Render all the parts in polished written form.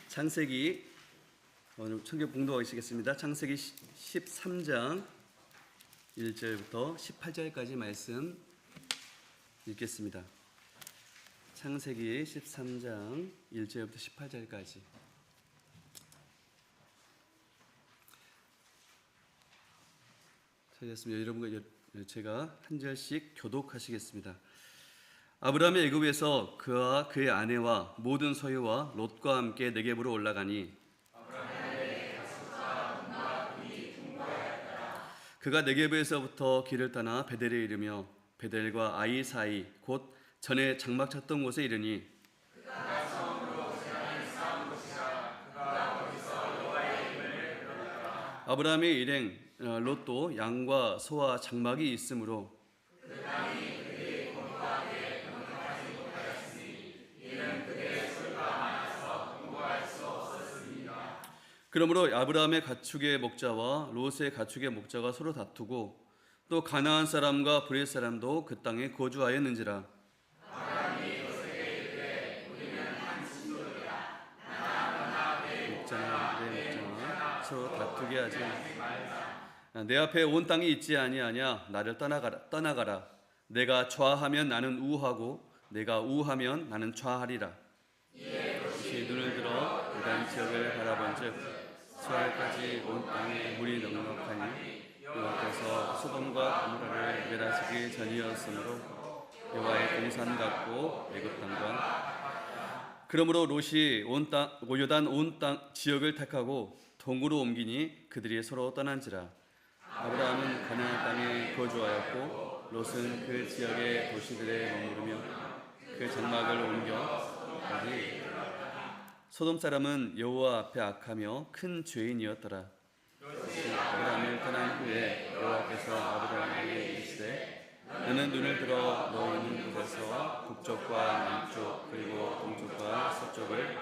창세기 오늘 성경 봉독하시겠습니다. 창세기 13장 1절부터 18절까지 말씀 읽겠습니다. 창세기 13장 1절부터 18절까지. 찾았습니다. 여러분과 제가 한 절씩 교독하시겠습니다. 아브라함이 애굽에서 그와 그의 아내와 모든 소유와 롯과 함께 네겝으로 올라가니 그가 네겝에서부터 길을 떠나 베델에 이르며 베델과 아이 사이 곧 전에 장막 쳤던 곳에 이르니 아브라함의 일행 롯도 양과 소와 장막이 있으므로 그러므로 아브라함의 가축의 목자와 롯의 가축의 목자가 서로 다투고 또 가나안 사람과 브렛 사람도 그 땅에 거주하였는지라. 목자나 서로 다투게 하지 말라. 내 앞에 온 땅이 있지 아니하냐. 나를 떠나가라. 내가 좌하면 나는 우하고 내가 우하면 나는 좌하리라. 다시 눈을 들어 유단 지역을 바라본즉 수알까지 온 땅에 물이 넉넉하니 여호와께서 소돔과 고모라를 멸하시기 전이었으므로 여호와의 동산 같고 애굽 땅과 그러므로 롯이 요단 온 땅 지역을 택하고 동으로 옮기니 그들이 서로 떠난지라. 아브라함은 가나안 땅에 거주하였고 롯은 그 지역의 도시들에 머무르며 그 장막을 옮겨 소돔 사람은 여호와 앞에 악하며 큰 죄인이었더라. 아브라함을 떠난 후에 여호와께서 아브라함에게 이르시되 너는 눈을 들어 너 있는 곳에서 북쪽과 남쪽 그리고 동쪽과 서쪽을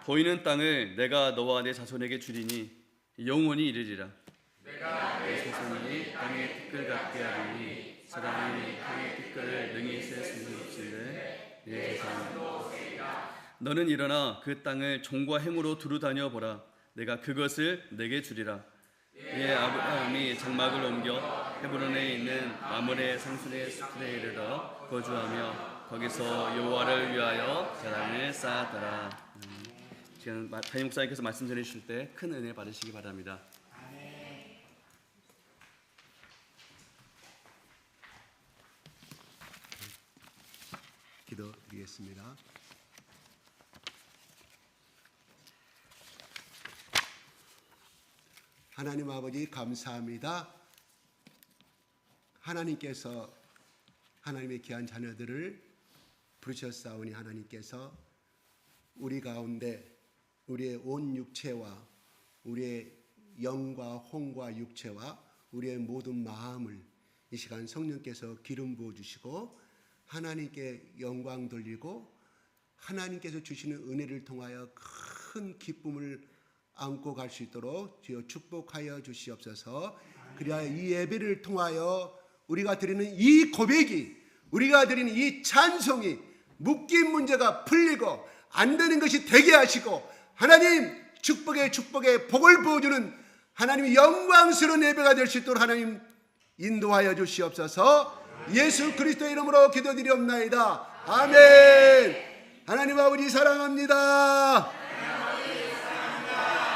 보이는 땅을 내가 너와 내 자손에게 주리니 영원히 이르리라. 내 자손이 땅의 티끌 같게 하리니 사람이 땅의 티끌을 능히 셀 수는 없을래 내 자손은 너는 일어나 그 땅을 종과 행으로 두루 다녀 보라. 내가 그것을 내게 주리라. 이에 아브라함이 장막을 옮겨 헤브론에 있는 마므레 상순의 숲에 이르러 거주하며 거기서 여호와를 위하여 제단을 쌓았더라. 지금 담임 목사님께서 말씀 전해 주실 때 큰 은혜 받으시기 바랍니다. 기도드리겠습니다. 하나님 아버지 감사합니다. 하나님께서 하나님의 귀한 자녀들을 부르셨사오니 하나님께서 우리 가운데 우리의 온 육체와 우리의 영과 혼과 육체와 우리의 모든 마음을 이 시간 성령께서 기름 부어주시고 하나님께 영광 돌리고 하나님께서 주시는 은혜를 통하여 큰 기쁨을 안고 갈 수 있도록 주여 축복하여 주시옵소서. 그리하여 이 예배를 통하여 우리가 드리는 이 고백이 우리가 드리는 이 찬송이 묶인 문제가 풀리고 안 되는 것이 되게 하시고 하나님 축복에 복을 부어주는 하나님의 영광스러운 예배가 될 수 있도록 하나님 인도하여 주시옵소서. 예수 그리스도의 이름으로 기도드리옵나이다. 아멘. 하나님 아버지 사랑합니다.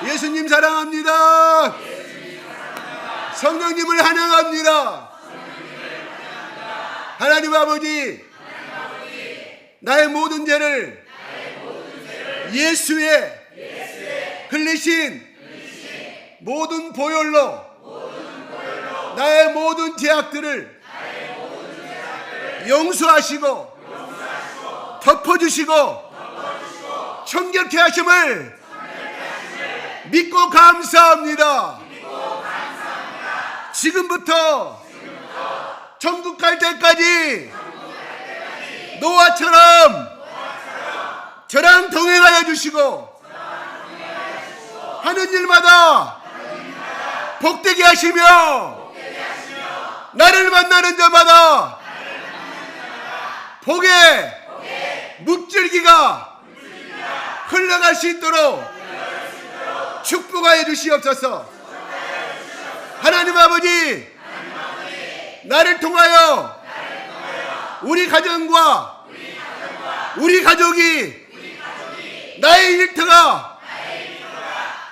예수님 사랑합니다. 성령님을 환영합니다. 하나님 아버지 나의 모든 죄를 예수의 흘리신 모든 보혈로 나의 모든 죄악들을 용서하시고 덮어주시고 청결케 하심을 믿고 감사합니다. 지금부터 천국 갈 때까지 노아처럼 저랑 동행하여 주시고 하는 일마다 복되게 하시며 나를 만나는 자마다 복의 물줄기가 흘러갈 수 있도록 축복하여 주시옵소서. 하나님 아버지, 나를 통하여 우리 가정과 우리 가족이 나의 일터가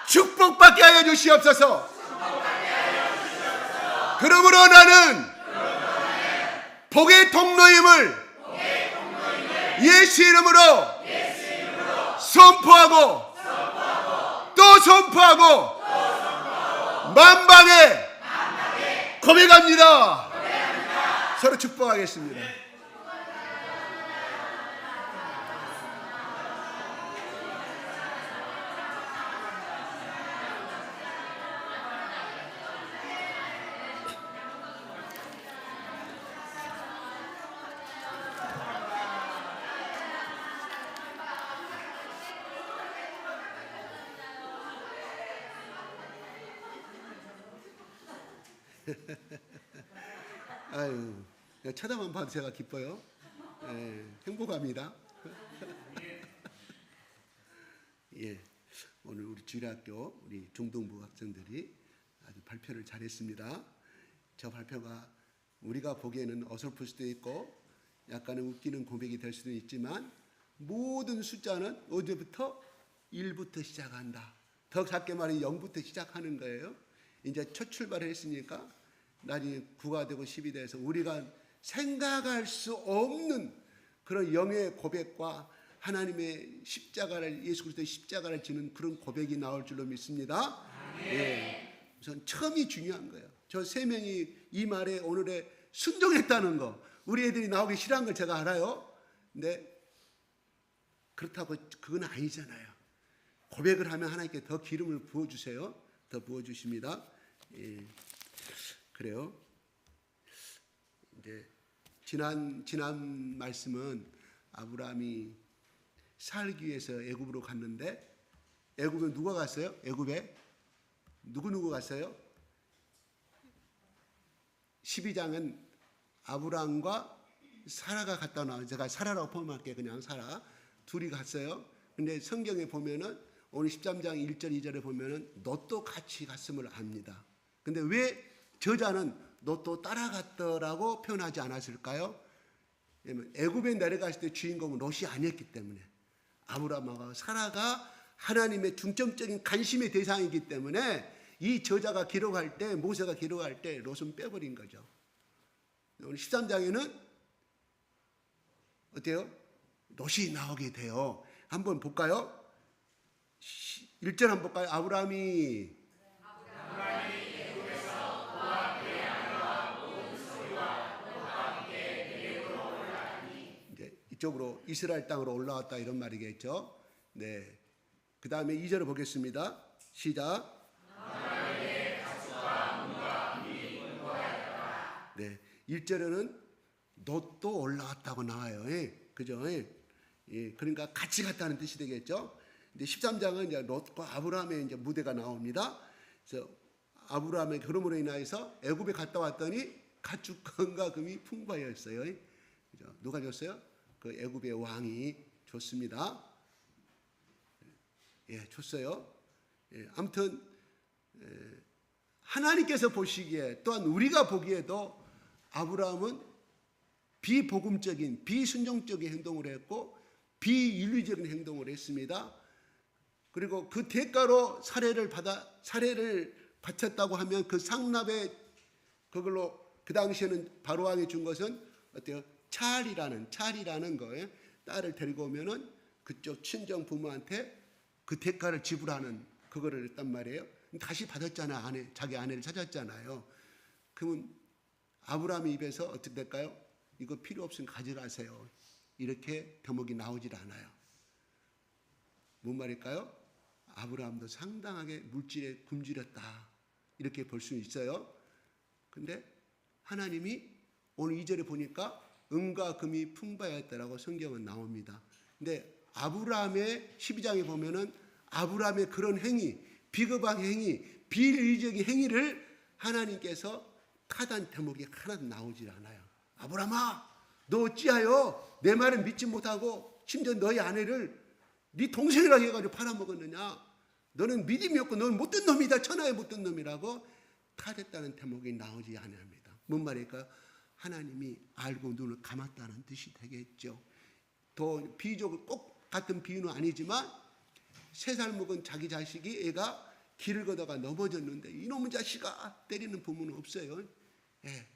축복받게 하여 주시옵소서. 그러므로 나는 복의 통로임을 예수 이름으로 선포하고 또 선포하고 만방에 고백합니다. 서로 축복하겠습니다. 아유, 쳐다만 봐도 제가 기뻐요. 행복합니다. 예, 오늘 우리 주일학교 우리 중등부 학생들이 아주 발표를 잘했습니다. 저 발표가 우리가 보기에는 어설플 수도 있고 약간은 웃기는 고백이 될 수도 있지만 모든 숫자는 어제부터 1부터 시작한다. 더 작게 말하면 0부터 시작하는 거예요. 이제 첫 출발을 했으니까 나중에 9가 되고 10이 돼서 우리가 생각할 수 없는 그런 영의 고백과 하나님의 십자가를, 예수 그리스도의 십자가를 지는 그런 고백이 나올 줄로 믿습니다. 예, 우선 처음이 중요한 거예요. 저 세 명이 이 말에 오늘에 순종했다는 거, 우리 애들이 나오기 싫어한 걸 제가 알아요. 근데 그렇다고 그건 아니잖아요. 고백을 하면 하나님께 더 기름을 부어주세요. 더 부어주십니다. 예, 그래요. 이제 지난 말씀은 아브라함이 살기 위해서 애굽으로 갔는데, 애굽에 누가 갔어요? 애굽에 누구 갔어요? 12장은 아브라함과 사라가 갔다 나와요. 제가 사라라고 포함할게요. 그냥 사라 둘이 갔어요. 근데 성경에 보면은 오늘 13장 1절 2절에 보면은 롯도 같이 갔음을 압니다. 근데 왜 저자는 롯도 따라갔더라고 표현하지 않았을까요? 왜냐면 애굽에 내려갔을 때 주인공은 롯이 아니었기 때문에, 아브라함과 사라가 하나님의 중점적인 관심의 대상이기 때문에 이 저자가 기록할 때, 모세가 기록할 때 롯은 빼버린 거죠. 오늘 13장에는 어때요? 롯이 나오게 돼요. 한번 볼까요? 1절 한번 볼까요? 아브라함이 애굽에서 그와 그의 아내와 모든 소유와 롯과 함께 내게로 올라가니, 이제 이쪽으로 이스라엘 땅으로 올라왔다 이런 말이겠죠. 네. 그 다음에 2절을 보겠습니다. 시작. 네. 1절에는 롯도 올라왔다고 나와요. 예. 그죠? 예. 그러니까 같이 갔다는 뜻이 되겠죠. 근데 13장은 이제 롯과 아브라함의 이제 무대가 나옵니다. 그래서 아브라함의 그럼으로 인하여서 애굽에 갔다 왔더니 가축과 금이 풍부하였어요. 그죠? 누가 줬어요? 그 애굽의 왕이 줬습니다. 예, 줬어요. 예, 아무튼 하나님께서 보시기에, 또한 우리가 보기에도 아브라함은 비복음적인, 비순종적인 행동을 했고 비인류적인 행동을 했습니다. 그리고 그 대가로 살해를 바쳤다고 하면 그 상납에 그걸로 그 당시에는 바로왕이 준 것은 어때요? 찰이라는 거예요. 딸을 데리고 오면은 그쪽 친정 부모한테 그 대가를 지불하는 그거를 했단 말이에요. 다시 받았잖아. 자기 아내를 찾았잖아요. 그러면 아브라함의 입에서 어떻게 될까요? 이거 필요 없으면 가져가세요. 이렇게 대목이 나오질 않아요. 뭔 말일까요? 아브라함도 상당하게 물질에 굶주렸다, 이렇게 볼 수 있어요. 근데 하나님이 오늘 2절에 보니까 은과 금이 풍부하였다라고 성경은 나옵니다. 근데 아브라함의 12장에 보면은 아브라함의 그런 행위, 비겁한 행위, 비인류적인 행위를 하나님께서 타단 대목이 하나도 나오질 않아요. 아브라함아, 너 어찌하여 내 말을 믿지 못하고 심지어 너희 아내를 네 동생이라고 해가지고 팔아먹었느냐? 너는 믿음이 없고 너는 못된 놈이다. 천하의 못된 놈이라고 타됐다는 대목이 나오지 않습니다. 뭔 말일까요? 하나님이 알고 눈을 감았다는 뜻이 되겠죠. 더 비유적으로 꼭 같은 비유는 아니지만 3살 먹은 자기 자식이 애가 길을 걷다가 넘어졌는데 이놈의 자식아 때리는 부모는 없어요. 예,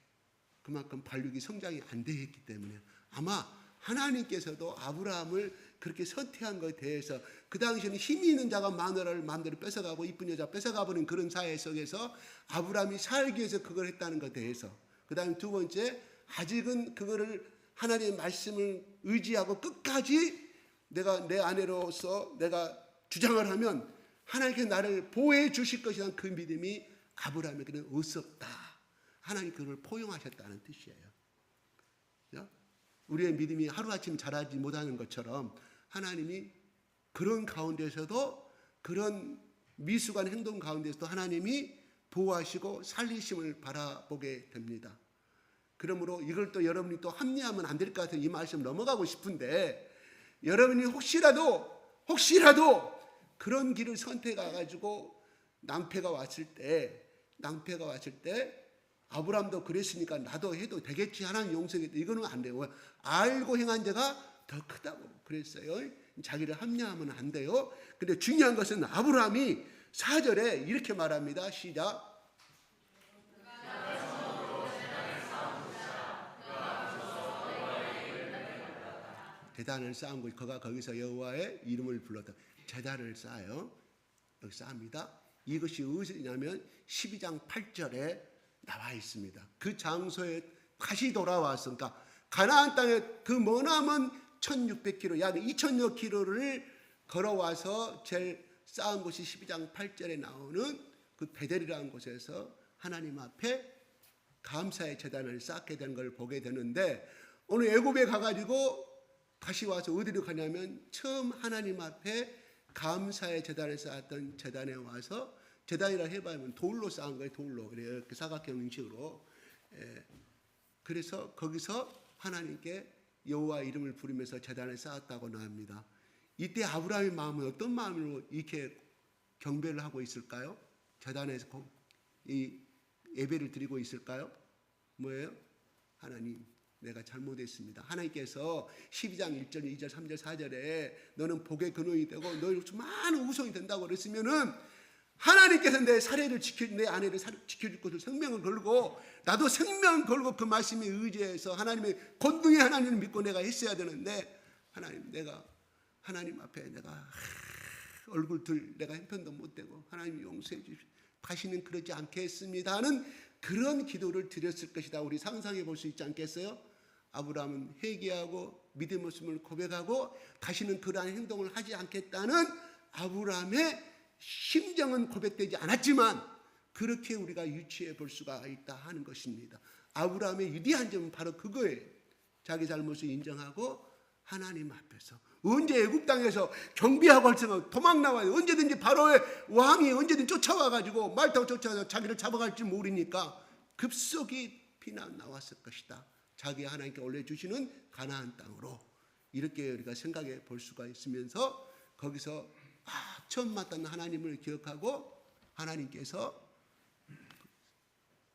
그만큼 발육이 성장이 안 되었기 때문에 아마 하나님께서도 아브라함을 그렇게 선택한 것에 대해서 그 당시에는 힘이 있는 자가 마누라를 마음대로 뺏어가고 이쁜 여자 뺏어가버린 그런 사회 속에서 아브라함이 살기 위해서 그걸 했다는 것에 대해서, 그 다음에 두 번째, 아직은 그거를 하나님의 말씀을 의지하고 끝까지 내가 내 아내로서 내가 주장을 하면 하나님께 나를 보호해 주실 것이라는 그 믿음이 아브라함에게는 없었다. 하나님 그걸 포용하셨다는 뜻이에요. 우리의 믿음이 하루아침 자라지 못하는 것처럼 하나님이 그런 가운데서도, 그런 미숙한 행동 가운데서도 하나님이 보호하시고 살리심을 바라보게 됩니다. 그러므로 이걸 또 여러분이 또 합리하면 안 될 것 같아서 이 말씀 넘어가고 싶은데, 여러분이 혹시라도 그런 길을 선택해가지고 낭패가 왔을 때 아브라함도 그랬으니까 나도 해도 되겠지, 하나님 용서하겠다, 이거는 안 돼요. 알고 행한 자가 더 크다고 그랬어요. 자기를 합리하면 안 돼요. 근데 중요한 것은 아브라함이 4절에 이렇게 말합니다. 시작. 제단을 쌓은 곳, 그가 거기서 여호와의 이름을 불렀다. 제단을 쌓아요. 여기 쌓습니다. 이것이 어디냐면 12장 8절에 나와 있습니다. 그 장소에 다시 돌아왔으니까 가나안 땅에 그 머나먼 1600km, 약 2000여 킬로를 걸어와서 제일 쌓은 곳이 12장 8절에 나오는 그 베델이라는 곳에서 하나님 앞에 감사의 제단을 쌓게 된 걸 보게 되는데, 오늘 애굽에 가가지고 다시 와서 어디로 가냐면 처음 하나님 앞에 감사의 제단을 쌓았던 제단에 와서, 제단이라 해봐야면 돌로 쌓은 거예요. 돌로. 그래요. 이렇게 사각형 형식으로. 그래서 거기서 하나님께 여호와 이름을 부르면서 제단을 쌓았다고 나옵니다. 이때 아브라함의 마음은 어떤 마음으로 이렇게 경배를 하고 있을까요? 제단에서 이 예배를 드리고 있을까요? 뭐예요? 하나님, 내가 잘못했습니다. 하나님께서 12장 1절, 2절, 3절, 4절에 너는 복의 근원이 되고 너희 많은 우성이 된다고 그랬으면은 하나님께서 내 사례를 내 아내를 지켜줄 것을 생명을 걸고, 나도 생명을 걸고 그 말씀에 의지해서 하나님의 권능의 하나님을 믿고 내가 했어야 되는데, 하나님, 내가 하나님 앞에 내가 얼굴 들 내가 형편도 못 되고 하나님 용서해 주십시오. 다시는 그러지 않겠습니다 하는 그런 기도를 드렸을 것이다. 우리 상상해 볼 수 있지 않겠어요? 아브라함은 회개하고 믿음의 모습을 고백하고 다시는 그러한 행동을 하지 않겠다는 아브라함의 심정은 고백되지 않았지만 그렇게 우리가 유추해 볼 수가 있다 하는 것입니다. 아브라함의 위대한 점은 바로 그거예요. 자기 잘못을 인정하고 하나님 앞에서, 언제 애굽 땅에서 경비하고 할 생각 도망 나와요. 언제든지 바로의 왕이 언제든지 쫓아와가지고 말 타고 쫓아와서 자기를 잡아갈지 모르니까 급속히 피난 나왔을 것이다. 자기 하나님께 올려주시는 가나안 땅으로, 이렇게 우리가 생각해 볼 수가 있으면서 거기서 처음 만난 하나님을 기억하고 하나님께서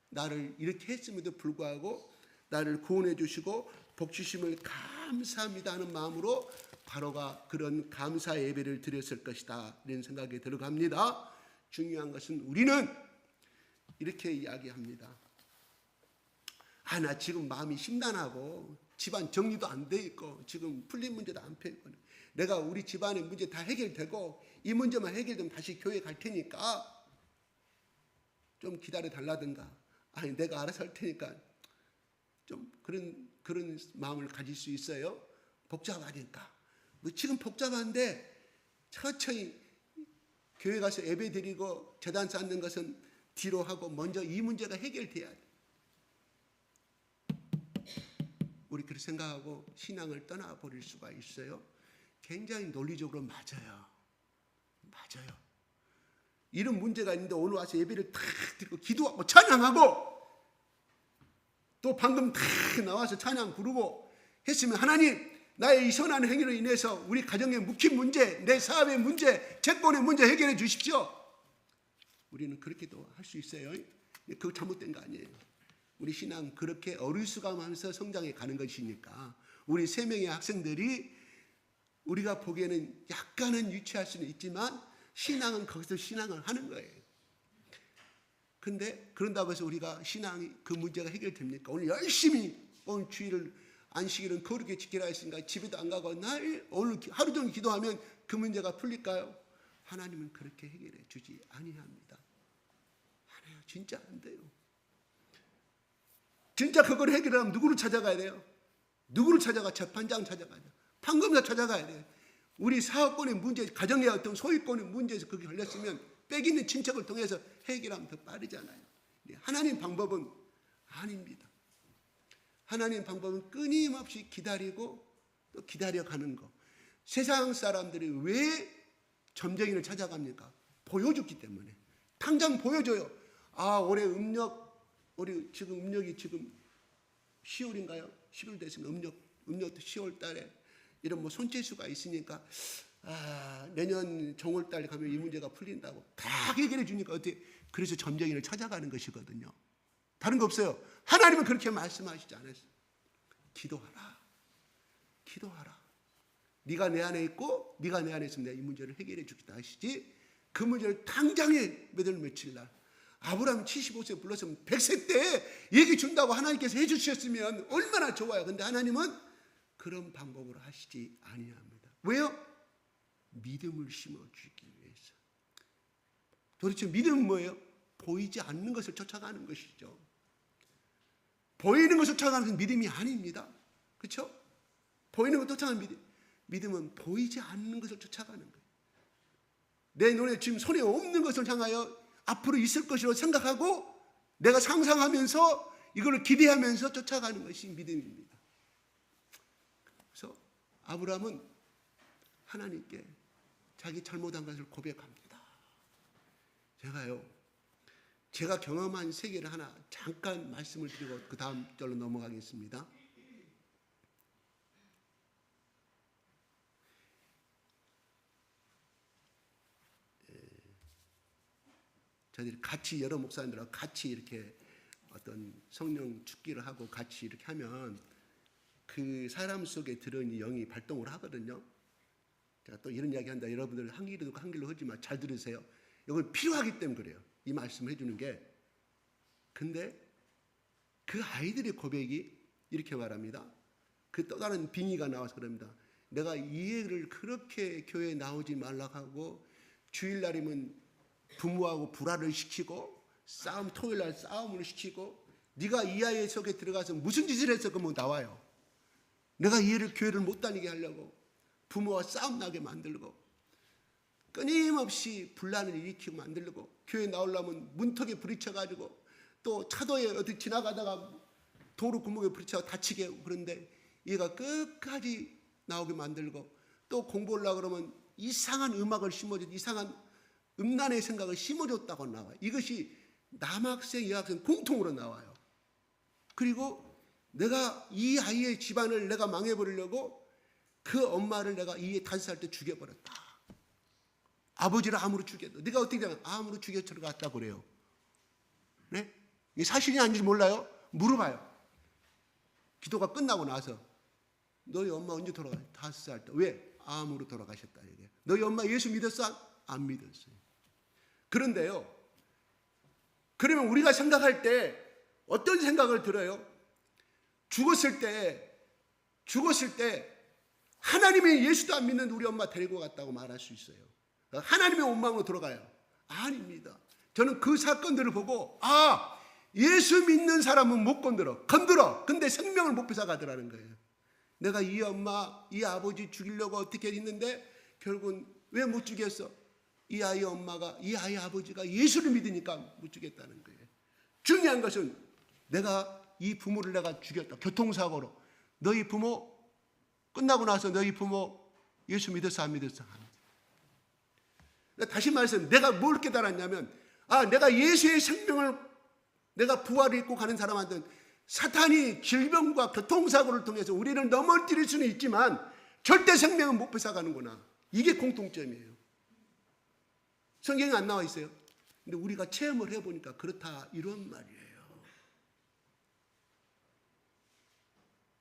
나를 이렇게 했음에도 불구하고 나를 구원해 주시고 복 주심을 감사합니다 하는 마음으로 바로가 그런 감사 예배를 드렸을 것이다, 이런 생각이 들어갑니다. 중요한 것은 우리는 이렇게 이야기합니다. 나 지금 마음이 심란하고 집안 정리도 안 돼 있고 지금 풀린 문제도 안 풀리고, 내가 우리 집안의 문제 다 해결되고 이 문제만 해결되면 다시 교회 갈 테니까 좀 기다려 달라든가, 아니 내가 알아서 할 테니까, 좀 그런 마음을 가질 수 있어요. 복잡하니까. 뭐 지금 복잡한데 천천히 교회 가서 예배 드리고 제단 쌓는 것은 뒤로 하고 먼저 이 문제가 해결돼야 돼. 우리 그렇게 생각하고 신앙을 떠나버릴 수가 있어요. 굉장히 논리적으로 맞아요. 이런 문제가 있는데 오늘 와서 예배를 탁 드리고 기도하고 찬양하고 또 방금 탁 나와서 찬양 부르고 했으면, 하나님 나의 이 선한 행위로 인해서 우리 가정의 묵힌 문제, 내 사업의 문제, 채권의 문제 해결해 주십시오. 우리는 그렇게도 할 수 있어요. 그거 잘못된 거 아니에요. 우리 신앙 그렇게 어리숙함하면서 성장해 가는 것이니까 우리 3명의 학생들이 우리가 보기에는 약간은 유치할 수는 있지만 신앙은 거기서 신앙을 하는 거예요. 근데 그런다고 해서 우리가 신앙이 그 문제가 해결됩니까? 오늘 열심히 오늘 주일을 안식일은 거룩하게 지키라 했으니까 집에도 안 가고 오늘 하루 종일 기도하면 그 문제가 풀릴까요? 하나님은 그렇게 해결해 주지 아니합니다. 안 해요. 진짜 안 돼요. 진짜 그걸 해결하면 누구를 찾아가야 돼요? 누구를 찾아가? 재판장 찾아가야 돼요. 판검사 찾아가야 돼요. 우리 사업권의 문제, 가정의 어떤 소유권의 문제에서 그게 걸렸으면 빽 있는 친척을 통해서 해결하면 더 빠르잖아요. 하나님 방법은 아닙니다. 하나님 방법은 끊임없이 기다리고 또 기다려가는 거. 세상 사람들이 왜 점쟁이를 찾아갑니까? 보여줬기 때문에. 당장 보여줘요. 아, 올해 우리 지금 음력이 지금 10월인가요? 10월 됐으니까 음력도 10월 달에 이런 뭐 손재수가 있으니까 내년 정월달 가면 이 문제가 풀린다고 다 해결해 주니까 어떻게 그래서 점쟁이를 찾아가는 것이거든요. 다른 거 없어요. 하나님은 그렇게 말씀하시지 않았어요. 기도하라. 기도하라. 네가 내 안에 있고 네가 내 안에 있으면 내가 이 문제를 해결해 주겠다 하시지 그 문제를 당장에 몇 월 며칠 날 아브라함 75세 불렀으면 100세 때 얘기 준다고 하나님께서 해주셨으면 얼마나 좋아요. 근데 하나님은 그런 방법으로 하시지 아니합니다. 왜요? 믿음을 심어주기 위해서. 도대체 믿음은 뭐예요? 보이지 않는 것을 쫓아가는 것이죠. 보이는 것을 쫓아가는 것은 믿음이 아닙니다. 그렇죠? 보이는 것을 쫓아가는 믿음. 믿음은 보이지 않는 것을 쫓아가는 거예요. 내 눈에 지금 손에 없는 것을 향하여 앞으로 있을 것이라고 생각하고 내가 상상하면서 이걸 기대하면서 쫓아가는 것이 믿음입니다. 그래서 아브라함은 하나님께 자기 잘못한 것을 고백합니다. 제가 경험한 세계를 하나 잠깐 말씀을 드리고 그 다음 절로 넘어가겠습니다. 저희들이 같이 여러 목사님들하고 같이 이렇게 어떤 성령 축기를 하고 같이 이렇게 하면 그 사람 속에 들어있는 영이 발동을 하거든요. 제가 또 이런 이야기 한다. 여러분들 한 길로 듣고 한 길로 하지만 잘 들으세요. 이건 필요하기 때문에 그래요. 이 말씀을 해주는 게. 근데 그 아이들의 고백이 이렇게 말합니다. 그 또 다른 빙의가 나와서 그럽니다. 내가 이 애를 그렇게 교회에 나오지 말라고 하고 주일날이면 부모하고 불화를 시키고 토요일날 싸움을 시키고 네가 이 아이 속에 들어가서 무슨 짓을 해서 그러면 나와요. 내가 이 애를 교회를 못 다니게 하려고 부모와 싸움 나게 만들고 끊임없이 분란을 일으키고 만들고 교회 나오려면 문턱에 부딪혀가지고 또 차도에 어디 지나가다가 도로 구멍에 부딪혀 다치게 하고 그런데 얘가 끝까지 나오게 만들고 또 공부하려고 그러면 이상한 음악을 심어줘 이상한 음란의 생각을 심어줬다고 나와요. 이것이 남학생, 여학생 공통으로 나와요. 그리고 내가 이 아이의 집안을 내가 망해버리려고 그 엄마를 내가 이 5살 때 죽여버렸다. 아버지를 암으로 죽였다. 네가 어떻게 되면 암으로 죽여쳐 갔다고 그래요. 네? 이게 사실이 아닌지 몰라요? 물어봐요. 기도가 끝나고 나서 너희 엄마 언제 돌아가요? 5살 때. 왜? 암으로 돌아가셨다. 이게. 너희 엄마 예수 믿었어? 안 믿었어요. 그런데요. 그러면 우리가 생각할 때 어떤 생각을 들어요? 죽었을 때 하나님의 예수도 안 믿는 우리 엄마 데리고 갔다고 말할 수 있어요. 하나님의 원망으로 돌아가요. 아닙니다. 저는 그 사건들을 보고 예수 믿는 사람은 못 건드려. 근데 생명을 못 뺏어가더라는 거예요. 내가 이 엄마, 이 아버지 죽이려고 어떻게 했는데 결국은 왜 못 죽였어? 이 아이 엄마가, 이 아이 아버지가 예수를 믿으니까 못 죽였다는 거예요. 중요한 것은 내가 이 부모를 내가 죽였다. 교통사고로. 너희 부모 끝나고 나서 너희 부모 예수 믿었어 안 믿었어? 다시 말해서 내가 뭘 깨달았냐면 내가 예수의 생명을 내가 부활을 입고 가는 사람한테는 사탄이 질병과 교통사고를 통해서 우리를 넘어뜨릴 수는 있지만 절대 생명은 못 뺏어가는구나. 이게 공통점이에요. 성경에 안 나와 있어요. 근데 우리가 체험을 해보니까 그렇다 이런 말이에요.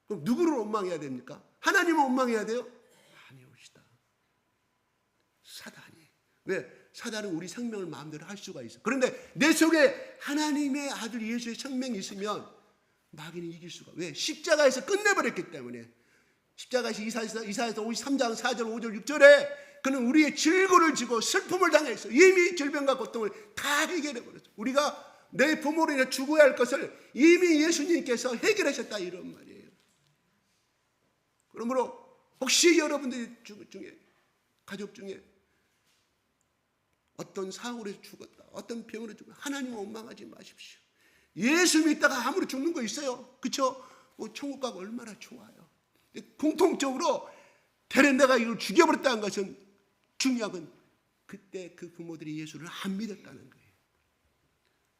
그럼 누구를 원망해야 됩니까? 하나님을 원망해야 돼요? 아니옵시다. 사단이. 왜? 사단은 우리 생명을 마음대로 할 수가 있어. 그런데 내 속에 하나님의 아들 예수의 생명이 있으면 마귀는 이길 수가. 왜? 십자가에서 끝내버렸기 때문에. 십자가에서 이사야서 53장 4절 5절 6절에 그는 우리의 질고를 지고 슬픔을 당했어. 이미 질병과 고통을 다 해결해 버렸어. 우리가 내 부모로 인해 죽어야 할 것을 이미 예수님께서 해결하셨다 이런 말이에요. 그러므로 혹시 여러분들 중에 가족 중에 어떤 사고로 죽었다, 어떤 병으로 죽었다, 하나님을 원망하지 마십시오. 예수 믿다가 아무리 죽는 거 있어요. 그렇죠? 천국 가고 얼마나 좋아요. 공통적으로 대략 내가 이걸 죽여버렸다는 것은 중요한 건 그때 그 부모들이 예수를 안 믿었다는 거예요.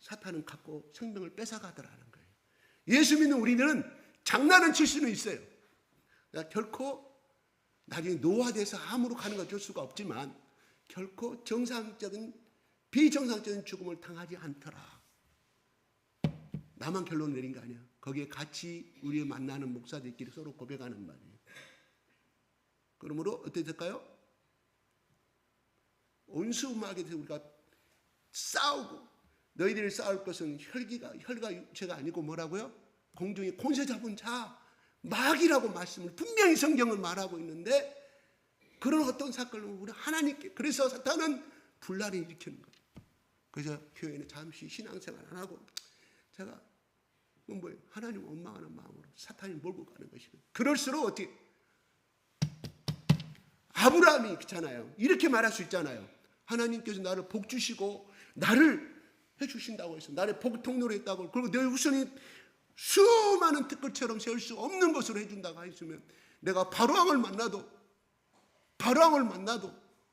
사탄은 갖고 생명을 뺏어가더라는 거예요. 예수 믿는 우리들은 장난은 칠 수는 있어요. 결코 나중에 노화돼서 암으로 가는 걸 줄 수가 없지만 결코 정상적인 비정상적인 죽음을 당하지 않더라. 나만 결론 내린 거 아니야. 거기에 같이 우리 만나는 목사들끼리 서로 고백하는 말이에요. 그러므로 어떻게 될까요? 온수음악에 대해서 우리가 싸우고 너희들이 싸울 것은 혈과 육체가 아니고 뭐라고요? 공중에 권세 잡은 자 마귀라고 말씀을 분명히 성경을 말하고 있는데 그런 어떤 사건을 우리 하나님께 그래서 사탄은 분란을 일으키는 거예요. 그래서 교회는 잠시 신앙생활 안 하고 제가 뭐예요? 하나님을 원망하는 마음으로 사탄이 몰고 가는 것이거든요. 그럴수록 어떻게 아브라함이 있잖아요. 이렇게 말할 수 있잖아요. 하나님께서 나를 복 주시고 나를 해주신다고 해서 나를 복 통로로 했다고 그리고 내 후손이 수많은 특권처럼 세울 수 없는 것으로 해준다고 했으면 내가 바로왕을 만나도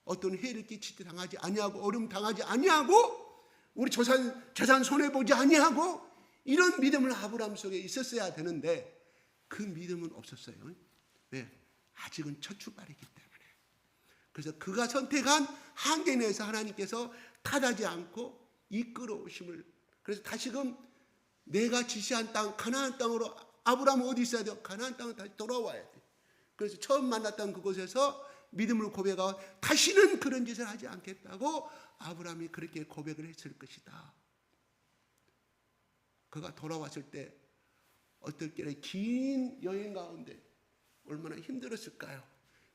어떤 해를 끼치지 당하지 아니하고 어려움 당하지 아니하고 우리 재산 손해보지 아니하고 이런 믿음을 아브라함 속에 있었어야 되는데 그 믿음은 없었어요. 왜? 아직은 첫 출발이기 때문에. 그래서 그가 선택한 한계 내에서 하나님께서 탓하지 않고 이끌어오심을 그래서 다시금 내가 지시한 땅 가나안 땅으로 아브라함은 어디 있어야 돼요? 가나안 땅으로 다시 돌아와야 돼요. 그래서 처음 만났던 그곳에서 믿음을 고백하고 다시는 그런 짓을 하지 않겠다고 아브라함이 그렇게 고백을 했을 것이다. 그가 돌아왔을 때 어떨 긴 여행 가운데 얼마나 힘들었을까요?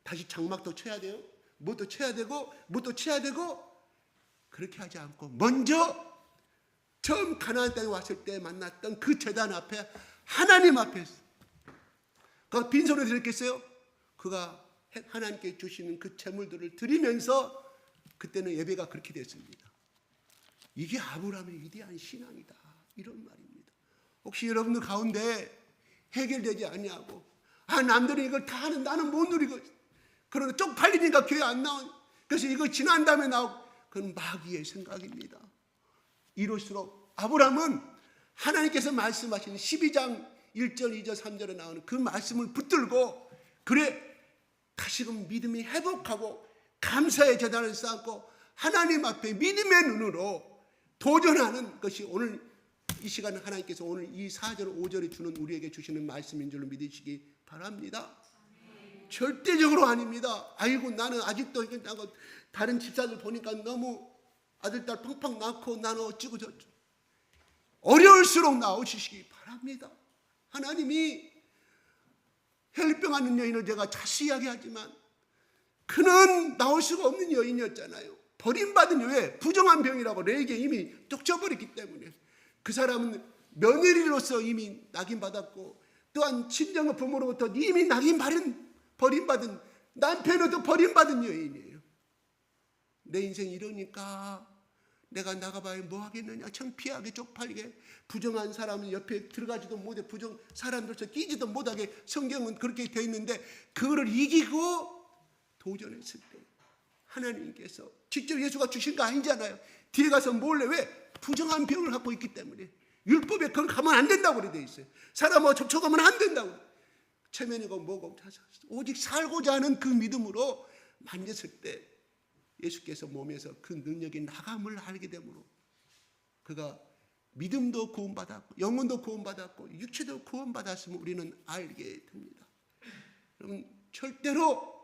다시 장막도 쳐야 돼요. 뭣도 쳐야 되고 그렇게 하지 않고 먼저 처음 가나안 땅에 왔을 때 만났던 그 제단 앞에 하나님 앞에서 그가 빈손으로 드렸겠어요? 그가 하나님께 주시는 그 재물들을 드리면서 그때는 예배가 그렇게 됐습니다. 이게 아브라함의 위대한 신앙이다. 이런 말입니다. 혹시 여러분들 가운데 해결되지 아니하고 남들은 이걸 다 하는 나는 못 누리고 그러나 쪽팔리니까 교회 안 나온 그래서 이거 지난 다음에 나오고 그건 마귀의 생각입니다. 이럴수록 아브라함은 하나님께서 말씀하신 12장 1절 2절 3절에 나오는 그 말씀을 붙들고 그래 다시금 믿음이 회복하고 감사의 제단을 쌓고 하나님 앞에 믿음의 눈으로 도전하는 것이 오늘 이 시간에 하나님께서 오늘 이 4절 5절에 주는 우리에게 주시는 말씀인 줄로 믿으시기 바랍니다. 절대적으로 아닙니다. 아이고 나는 아직도 다른 집사들 보니까 너무 아들 딸 팡팡 낳고 나는 어찌고 저쩌고 어려울수록 나오시기 바랍니다. 하나님이 혈병 하는 여인을 제가 자세히 이야기하지만 그는 나올 수가 없는 여인이었잖아요. 버림받은 여인 부정한 병이라고 레이게 이미 쫓겨버렸기 때문에 그 사람은 며느리로서 이미 낙인받았고 또한 친정 부모로부터 이미 버림받은 남편으로도 버림받은 여인이에요. 내 인생 이러니까 내가 나가봐야 뭐 하겠느냐 창피하게 쪽팔리게 부정한 사람은 옆에 들어가지도 못해 사람들서 끼지도 못하게 성경은 그렇게 되어 있는데 그거를 이기고 도전했을 때 하나님께서 직접 예수가 주신 거 아니잖아요. 뒤에 가서 몰래 왜? 부정한 병을 갖고 있기 때문에 율법에 그건 가면 안 된다고 그래 돼 있어요. 사람하고 접촉하면 안 된다고. 체면이고 뭐고 오직 살고자 하는 그 믿음으로 만졌을 때 예수께서 몸에서 그 능력이 나감을 알게 되므로 그가 믿음도 구원받았고 영혼도 구원받았고 육체도 구원받았음을 우리는 알게 됩니다. 여러분 절대로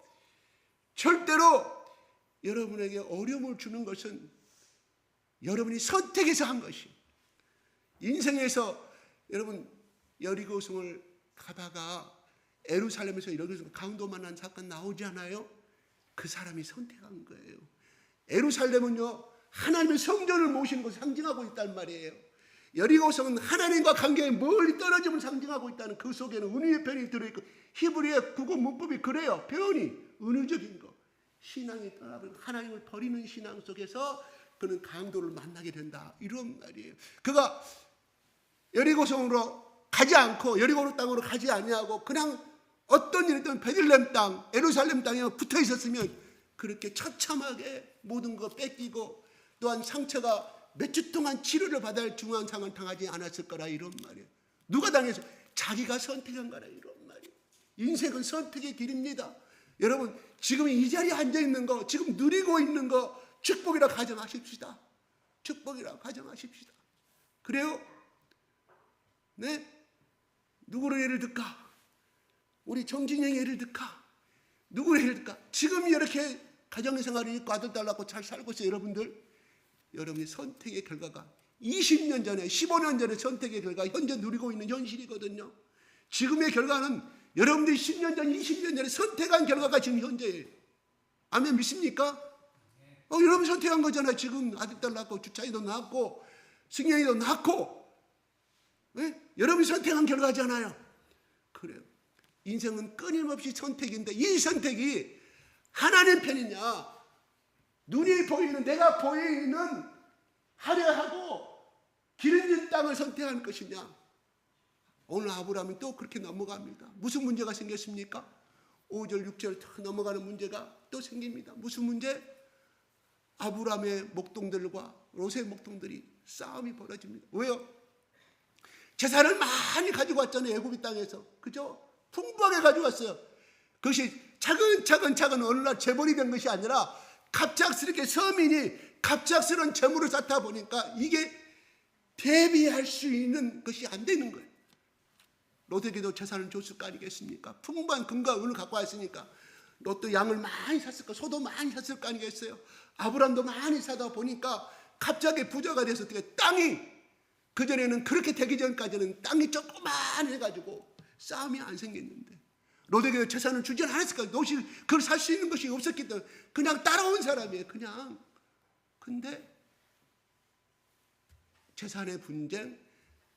여러분에게 어려움을 주는 것은 여러분이 선택해서 한 것이. 인생에서 여러분 여리고성을 가다가 예루살렘에서 여리고성 강도 만난 사건 나오지 않아요? 그 사람이 선택한 거예요. 예루살렘은요 하나님의 성전을 모시는 것을 상징하고 있단 말이에요. 여리고성은 하나님과 관계에 멀리 떨어짐을 상징하고 있다는, 그 속에는 은유의 편이 들어있고 히브리의 국어 문법이 그래요. 표현이 은유적인 거. 신앙이 떠나버리고 하나님을 버리는 신앙 속에서 그는 강도를 만나게 된다, 이런 말이에요. 그가 여리고성으로 가지 않고 여리고 땅으로 가지 아니하고 그냥 어떤 일이든 베들레헴 땅, 예루살렘 땅에 붙어 있었으면 그렇게 처참하게 모든 거 뺏기고 또한 상처가 몇 주 동안 치료를 받아야 할 중요한 상을 당하지 않았을 거라, 이런 말이에요. 누가 당해서? 자기가 선택한 거라, 이런 말이에요. 인생은 선택의 길입니다. 여러분 지금 이 자리에 앉아 있는 거, 지금 누리고 있는 거 축복이라 가정하십시다. 축복이라 가정하십시다. 그래요? 네? 누구를 예를 들까? 우리 정진영의 예를 들까? 누구를 예를 들까? 지금 이렇게 가정생활을 있고 아들 딸 낳고 잘 살고 있어요. 여러분의 선택의 결과가 20년 전에 15년 전에 선택의 결과 현재 누리고 있는 현실이거든요. 지금의 결과는 여러분들이 10년 전 20년 전에 선택한 결과가 지금 현재예요. 아멘, 믿습니까? 여러분 선택한 거잖아요. 지금 아들 딸 낳고 주차이도 낳고 승현이도 낳고, 네? 여러분이 선택한 결과잖아요. 그래요. 인생은 끊임없이 선택인데 이 선택이 하나님 편이냐, 눈이 보이는, 내가 보이는 화려하고 기름진 땅을 선택할 것이냐. 오늘 아브라함이 또 그렇게 넘어갑니다. 무슨 문제가 생겼습니까? 5절 6절 더 넘어가는 문제가 또 생깁니다. 무슨 문제? 아브라함의 목동들과 롯의 목동들이 싸움이 벌어집니다. 왜요? 재산을 많이 가지고 왔잖아요. 애굽 땅에서. 그죠? 풍부하게 가지고 왔어요. 그것이 차근차근 어느 날 재벌이 된 것이 아니라 갑작스럽게 서민이 갑작스러운 재물을 쌓다 보니까 이게 대비할 수 있는 것이 안 되는 거예요. 롯에게도 재산을 줬을 거 아니겠습니까? 풍부한 금과 은을 갖고 왔으니까. 롯도 양을 많이 샀을 거, 소도 많이 샀을 거 아니겠어요? 아브람도 많이 사다 보니까 갑자기 부자가 돼서 땅이, 그전에는 그렇게 되기 전까지는 땅이 조그만해가지고 싸움이 안 생겼는데 롯에게 재산을 주지 않았을까? 롯이 그걸 살 수 있는 것이 없었기 때문에 그냥 따라온 사람이에요. 그냥. 근데 재산의 분쟁,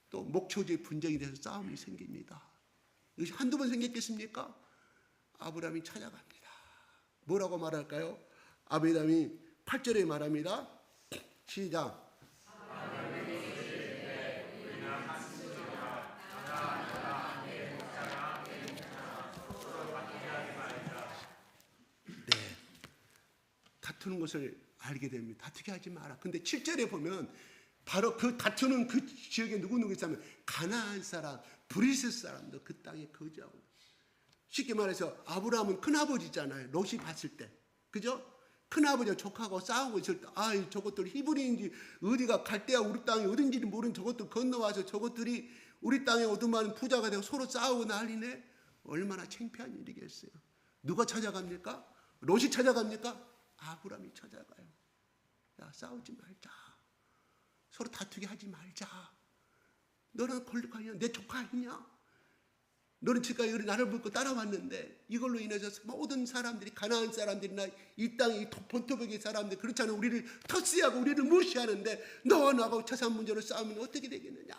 또 목초지의 분쟁이 돼서 싸움이 생깁니다. 이것이 한두 번 생겼겠습니까? 아브라함이 찾아갑니다. 뭐라고 말할까요? 아브라함이 8절에 말합니다. 시작. 다투는 것을 알게 됩니다. 다투게 하지 마라. 근데 7절에 보면 바로 그 다투는 그 지역에 누구 있다면 가나안 사람, 브리스 사람도 그 땅에 거주하고. 쉽게 말해서 아브라함은 큰아버지잖아요. 롯이 봤을 때. 그죠? 큰아버지와 조카하고 싸우고 있을 때, 저것들 히브리인지 어디가 갈대아 우리 땅이 어딘지 모르는 저것들 건너와서 저것들이 우리 땅에 얻어맞은 부자가 되고 서로 싸우고 난리네. 얼마나 창피한 일이겠어요. 누가 찾아갑니까? 롯이 찾아갑니까? 아브라함이 찾아가요. 야, 싸우지 말자. 서로 다투게 하지 말자. 너는 권력하냐? 내 조카 아니냐? 너는 지금까지 나를 믿고 따라왔는데 이걸로 인해서 모든 사람들이, 가나안 사람들이나 이 땅의 이 본토백의 사람들, 그렇지 않으면 우리를 터치하고 우리를 무시하는데 너와 나하고 재산 문제로 싸우면 어떻게 되겠느냐?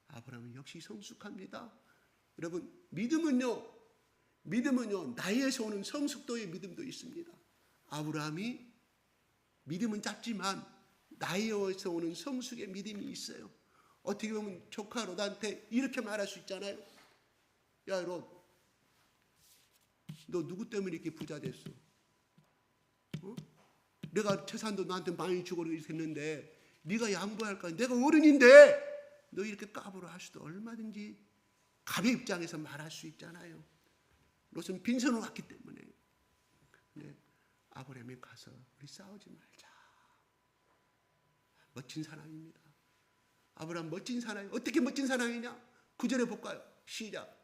아브라함은 역시 성숙합니다. 여러분, 믿음은요 나이에서 오는 성숙도의 믿음도 있습니다. 아브라함이 믿음은 짧지만 나이에서 오는 성숙의 믿음이 있어요. 어떻게 보면 조카 롯한테 이렇게 말할 수 있잖아요. 야, 롯, 너 누구 때문에 이렇게 부자 됐어? 내가 재산도 너한테 많이 주고 했는데 네가 양보할까? 내가 어른인데 너 이렇게 까불어 할 수도 얼마든지 갑의 입장에서 말할 수 있잖아요. 롯은 빈손으로 왔기 때문에. 근데 아브라함이 가서 우리 싸우지 말자. 멋진 사람입니다. 아브라함 멋진 사람이 어떻게 멋진 사람이냐? 9절에 볼까요? 시작.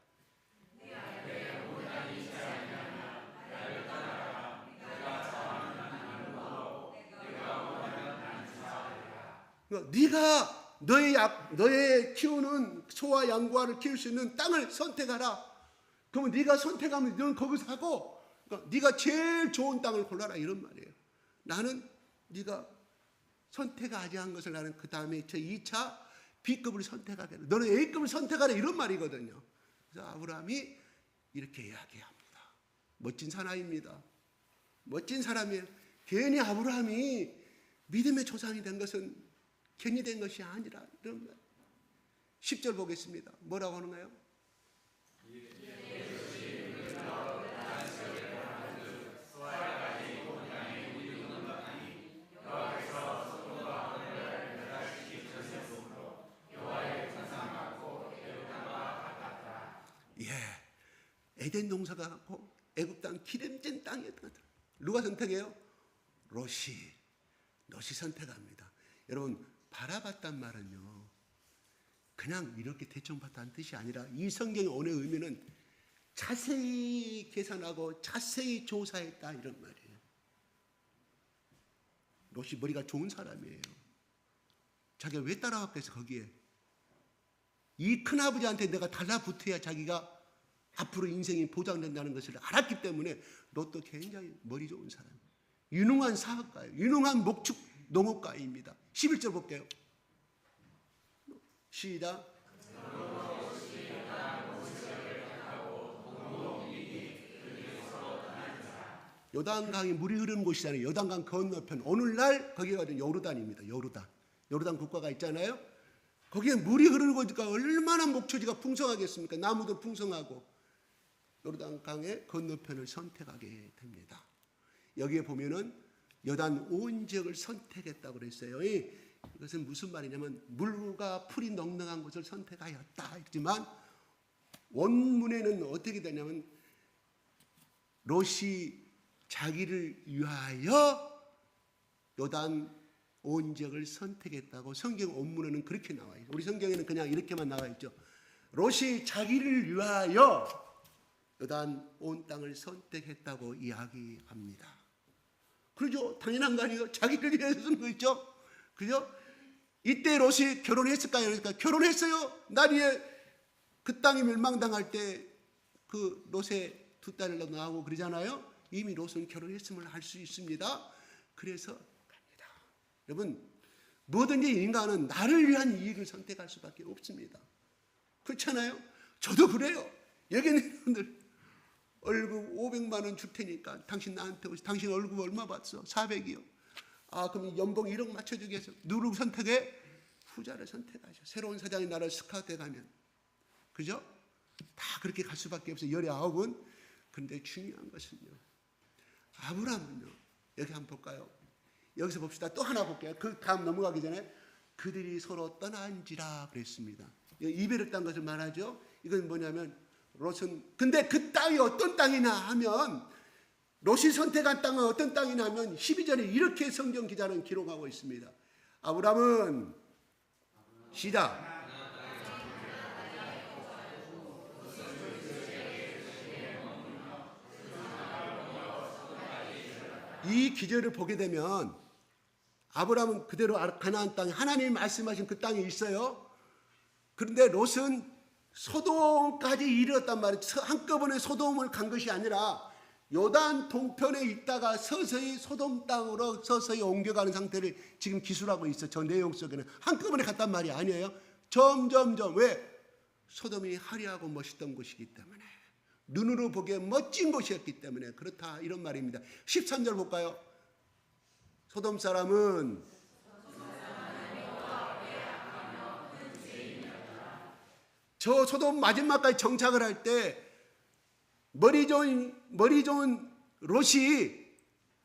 네가 너의 키우는 소와 양과를 키울 수 있는 땅을 선택하라. 그러면 네가 선택하면 너는 거기서 하고, 그러니까 네가 제일 좋은 땅을 골라라 이런 말이에요. 나는 네가 선택하지 않은 것을 나는 그 다음에 2차 B급을 선택하게. 너는 A급을 선택하라 이런 말이거든요. 그래서 아브라함이 이렇게 이야기합니다. 멋진 사람입니다. 멋진 사람이에요. 괜히 아브라함이 믿음의 조상이 된 것은 괜히 된 것이 아니라 이런 말. 10절 보겠습니다. 뭐라고 하는가요? 에덴 동산과 같고 애굽 땅 기름진 땅이었던 것. 누가 선택해요? 롯이 선택합니다. 여러분 바라봤단 말은요 그냥 이렇게 대충 봤다는 뜻이 아니라 이 성경의 오늘 의미는 자세히 계산하고 자세히 조사했다 이런 말이에요. 롯이 머리가 좋은 사람이에요. 자기가 왜 따라왔겠어 거기에. 이 큰아버지한테 내가 달라붙어야 자기가 앞으로 인생이 보장된다는 것을 알았기 때문에 롯도 굉장히 머리 좋은 사람, 유능한 사업가예요. 유능한 목축 농업가입니다. 11절 볼게요. 시작. 요단강이 물이 흐르는 곳이잖아요. 요단강 건너편. 오늘날 거기가 요르단입니다. 요르단 국가가 있잖아요. 거기에 물이 흐르는 곳이니까 얼마나 목초지가 풍성하겠습니까? 나무도 풍성하고. 요르단강의 건너편을 선택하게 됩니다. 여기에 보면은 요단 온 지역을 선택했다고 그랬어요. 이것은 무슨 말이냐면 물과 풀이 넉넉한 곳을 선택하였다 했지만 원문에는 어떻게 되냐면 롯이 자기를 위하여 요단 온 지역을 선택했다고 성경 원문에는 그렇게 나와요. 우리 성경에는 그냥 이렇게만 나와 있죠. 롯이 자기를 위하여 요단 온 땅을 선택했다고 이야기합니다. 그러죠. 당연한 거 아니에요. 자기를 위해서 쓰는 거 있죠. 그죠? 이때 롯이 결혼했을까요? 그러니까 결혼했어요. 나리에 그 땅이 멸망당할 때 그 롯의 두 딸을 낳고 그러잖아요. 이미 롯은 결혼했음을 알 수 있습니다. 그래서 갑니다. 여러분 뭐든지 인간은 나를 위한 이익을 선택할 수밖에 없습니다. 그렇잖아요. 저도 그래요. 여기 있는 분들 월급 500만 원 줄 테니까 당신 나한테 오시. 당신 월급 얼마 받어? 400이요. 아 그럼 연봉 1억 맞춰주기 위해서 누구 선택해? 후자를 선택하죠. 새로운 사장이 나를 스카우트해 가면. 그죠? 다 그렇게 갈 수밖에 없어요. 19은. 그런데 중요한 것은요. 아브라함은요. 여기 한번 볼까요? 여기서 봅시다. 또 하나 볼게요. 그 다음 넘어가기 전에 그들이 서로 떠난지라 그랬습니다. 이별했다는 것을 말하죠. 이건 뭐냐면 롯은 근데 그 땅이 어떤 땅이냐 하면 롯이 선택한 땅은 어떤 땅이냐 하면 12절에 이렇게 성경 기자는 기록하고 있습니다. 아브라함은 시작. 이 기절을 보게 되면 아브라함은 그대로 가나안 땅에 하나님이 말씀하신 그 땅에 있어요. 그런데 롯은 소돔까지 이르렀단 말이에요. 한꺼번에 소돔을 간 것이 아니라 요단 동편에 있다가 서서히 소돔 땅으로 서서히 옮겨가는 상태를 지금 기술하고 있어요. 저 내용 속에는 한꺼번에 갔단 말이 아니에요. 점점점. 왜? 소돔이 화려하고 멋있던 곳이기 때문에, 눈으로 보기에 멋진 곳이었기 때문에 그렇다 이런 말입니다. 13절 볼까요? 소돔 사람은 저 소돔 마지막까지 정착을 할 때 머리 좋은 롯이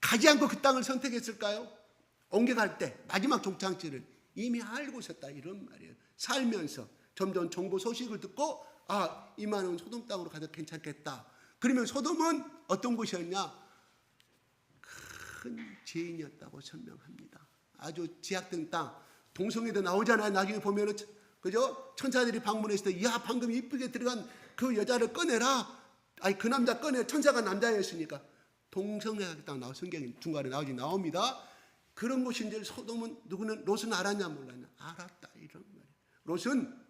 가지 않고 그 땅을 선택했을까요? 옮겨갈 때 마지막 종착지를 이미 알고 있었다 이런 말이에요. 살면서 점점 정보 소식을 듣고 이만은 소돔 땅으로 가도 괜찮겠다. 그러면 소돔은 어떤 곳이었냐? 큰 죄인이었다고 설명합니다. 아주 제약된 땅. 동성애도 나오잖아요. 나중에 보면은 그죠? 천사들이 방문했을 때, 야, 방금 이쁘게 들어간 그 여자를 꺼내라. 그 남자 꺼내. 천사가 남자였으니까. 동성애가 딱 나와. 성경이 중간에 나옵니다. 그런 곳인지 소돔은 누구는 롯은 알았냐 몰랐냐? 알았다 이런 말이에요. 롯은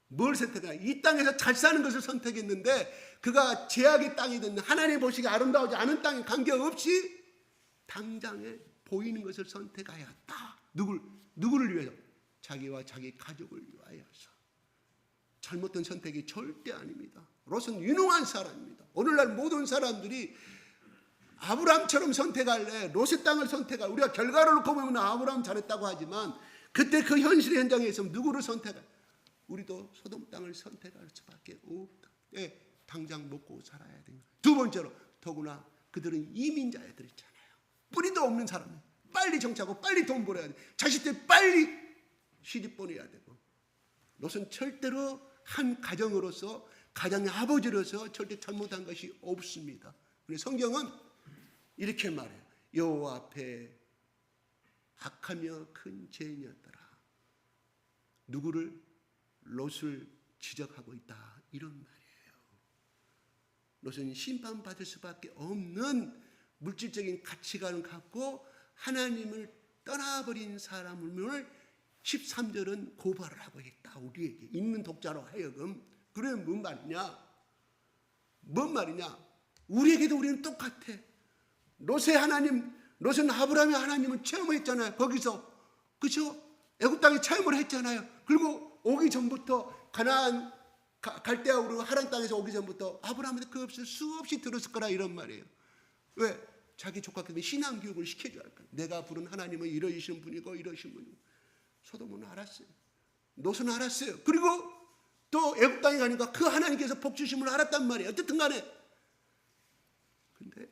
뭘 선택하냐? 이 땅에서 잘 사는 것을 선택했는데 그가 제약의 땅이든 하나님 보시기에 아름다우지 않은 땅에 관계없이 당장에 보이는 것을 선택하였다. 누구를 위해서? 자기와 자기 가족을 위하여서. 잘못된 선택이 절대 아닙니다. 롯은 유능한 사람입니다. 오늘날 모든 사람들이 아브라함처럼 선택할래, 롯의 땅을 선택할, 우리가 결과를 놓고 보면 아브라함 잘했다고 하지만 그때 그 현실 현장에 있으면 누구를 선택할? 우리도 소돔 땅을 선택할 수밖에 없다. 당장 먹고 살아야 됩니다. 두 번째로, 더구나 그들은 이민자애들이잖아요. 뿌리도 없는 사람이에요. 빨리 정착하고 빨리 돈 벌어야 돼. 자식들 빨리 시집 보내야 되고. 롯은 절대로 한 가정으로서, 가정의 아버지로서 절대 잘못한 것이 없습니다. 성경은 이렇게 말해요. 여호와 앞에 악하며 큰 죄인이었더라. 누구를? 롯을 지적하고 있다. 이런 말이에요. 롯은 심판받을 수밖에 없는 물질적인 가치관을 갖고 하나님을 떠나버린 사람을 13절은 고발을 하고 있다. 우리에게 읽는 독자로 하여금. 그러면 뭔 말이냐? 뭔 말이냐? 우리에게도 우리는 똑같아. 롯의 하나님, 롯은 아브라함의 하나님을 체험했잖아요. 거기서. 그렇죠? 애굽 땅에 체험을 했잖아요. 그리고 오기 전부터 가나안 갈대아우르 하란 땅에서 오기 전부터 아브라함한테 그 없이 수없이 들었을 거라 이런 말이에요. 왜? 자기 조카한테 신앙 교육을 시켜줘야 할 거예요. 내가 부른 하나님은 이러신 분이고 이러신 분이고. 소돔은 알았어요. 롯은 알았어요. 그리고 또 애굽 땅에 가니까 그 하나님께서 복 주심을 알았단 말이에요. 어쨌든 간에. 근데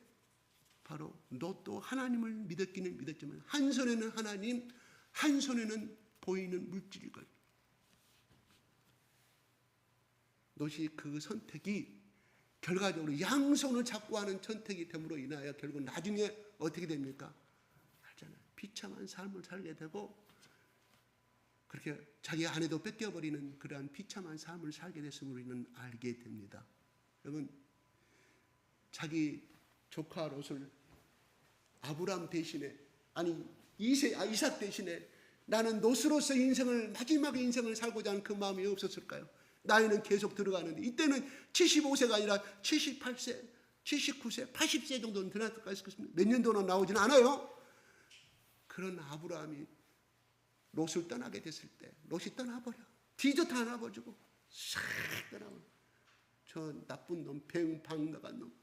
바로 롯도 하나님을 믿었기는 믿었지만 한 손에는 하나님, 한 손에는 보이는 물질이거든요. 롯이 그 선택이 결과적으로 양손을 잡고 하는 선택이 됨으로 인하여 결국 나중에 어떻게 됩니까? 알잖아요. 비참한 삶을 살게 되고 그렇게 자기 아내도 뺏겨버리는 그러한 비참한 삶을 살게 됐음을 우리는 알게 됩니다. 여러분, 자기 조카 롯을 아브라함 대신에, 이삭 대신에 나는 롯으로서 마지막의 인생을 살고자 하는 그 마음이 없었을까요? 나이는 계속 들어가는데 이때는 75세가 아니라 78세, 79세, 80세 정도는 들어갔을까 싶습니다. 몇 년도나 나오지는 않아요. 그런 아브라함이 롯을 떠나게 됐을 때 롯이 떠나버려. 뒤져다 안아버리고 싹 떠나버려. 저 나쁜 놈, 뱅방 나간 놈.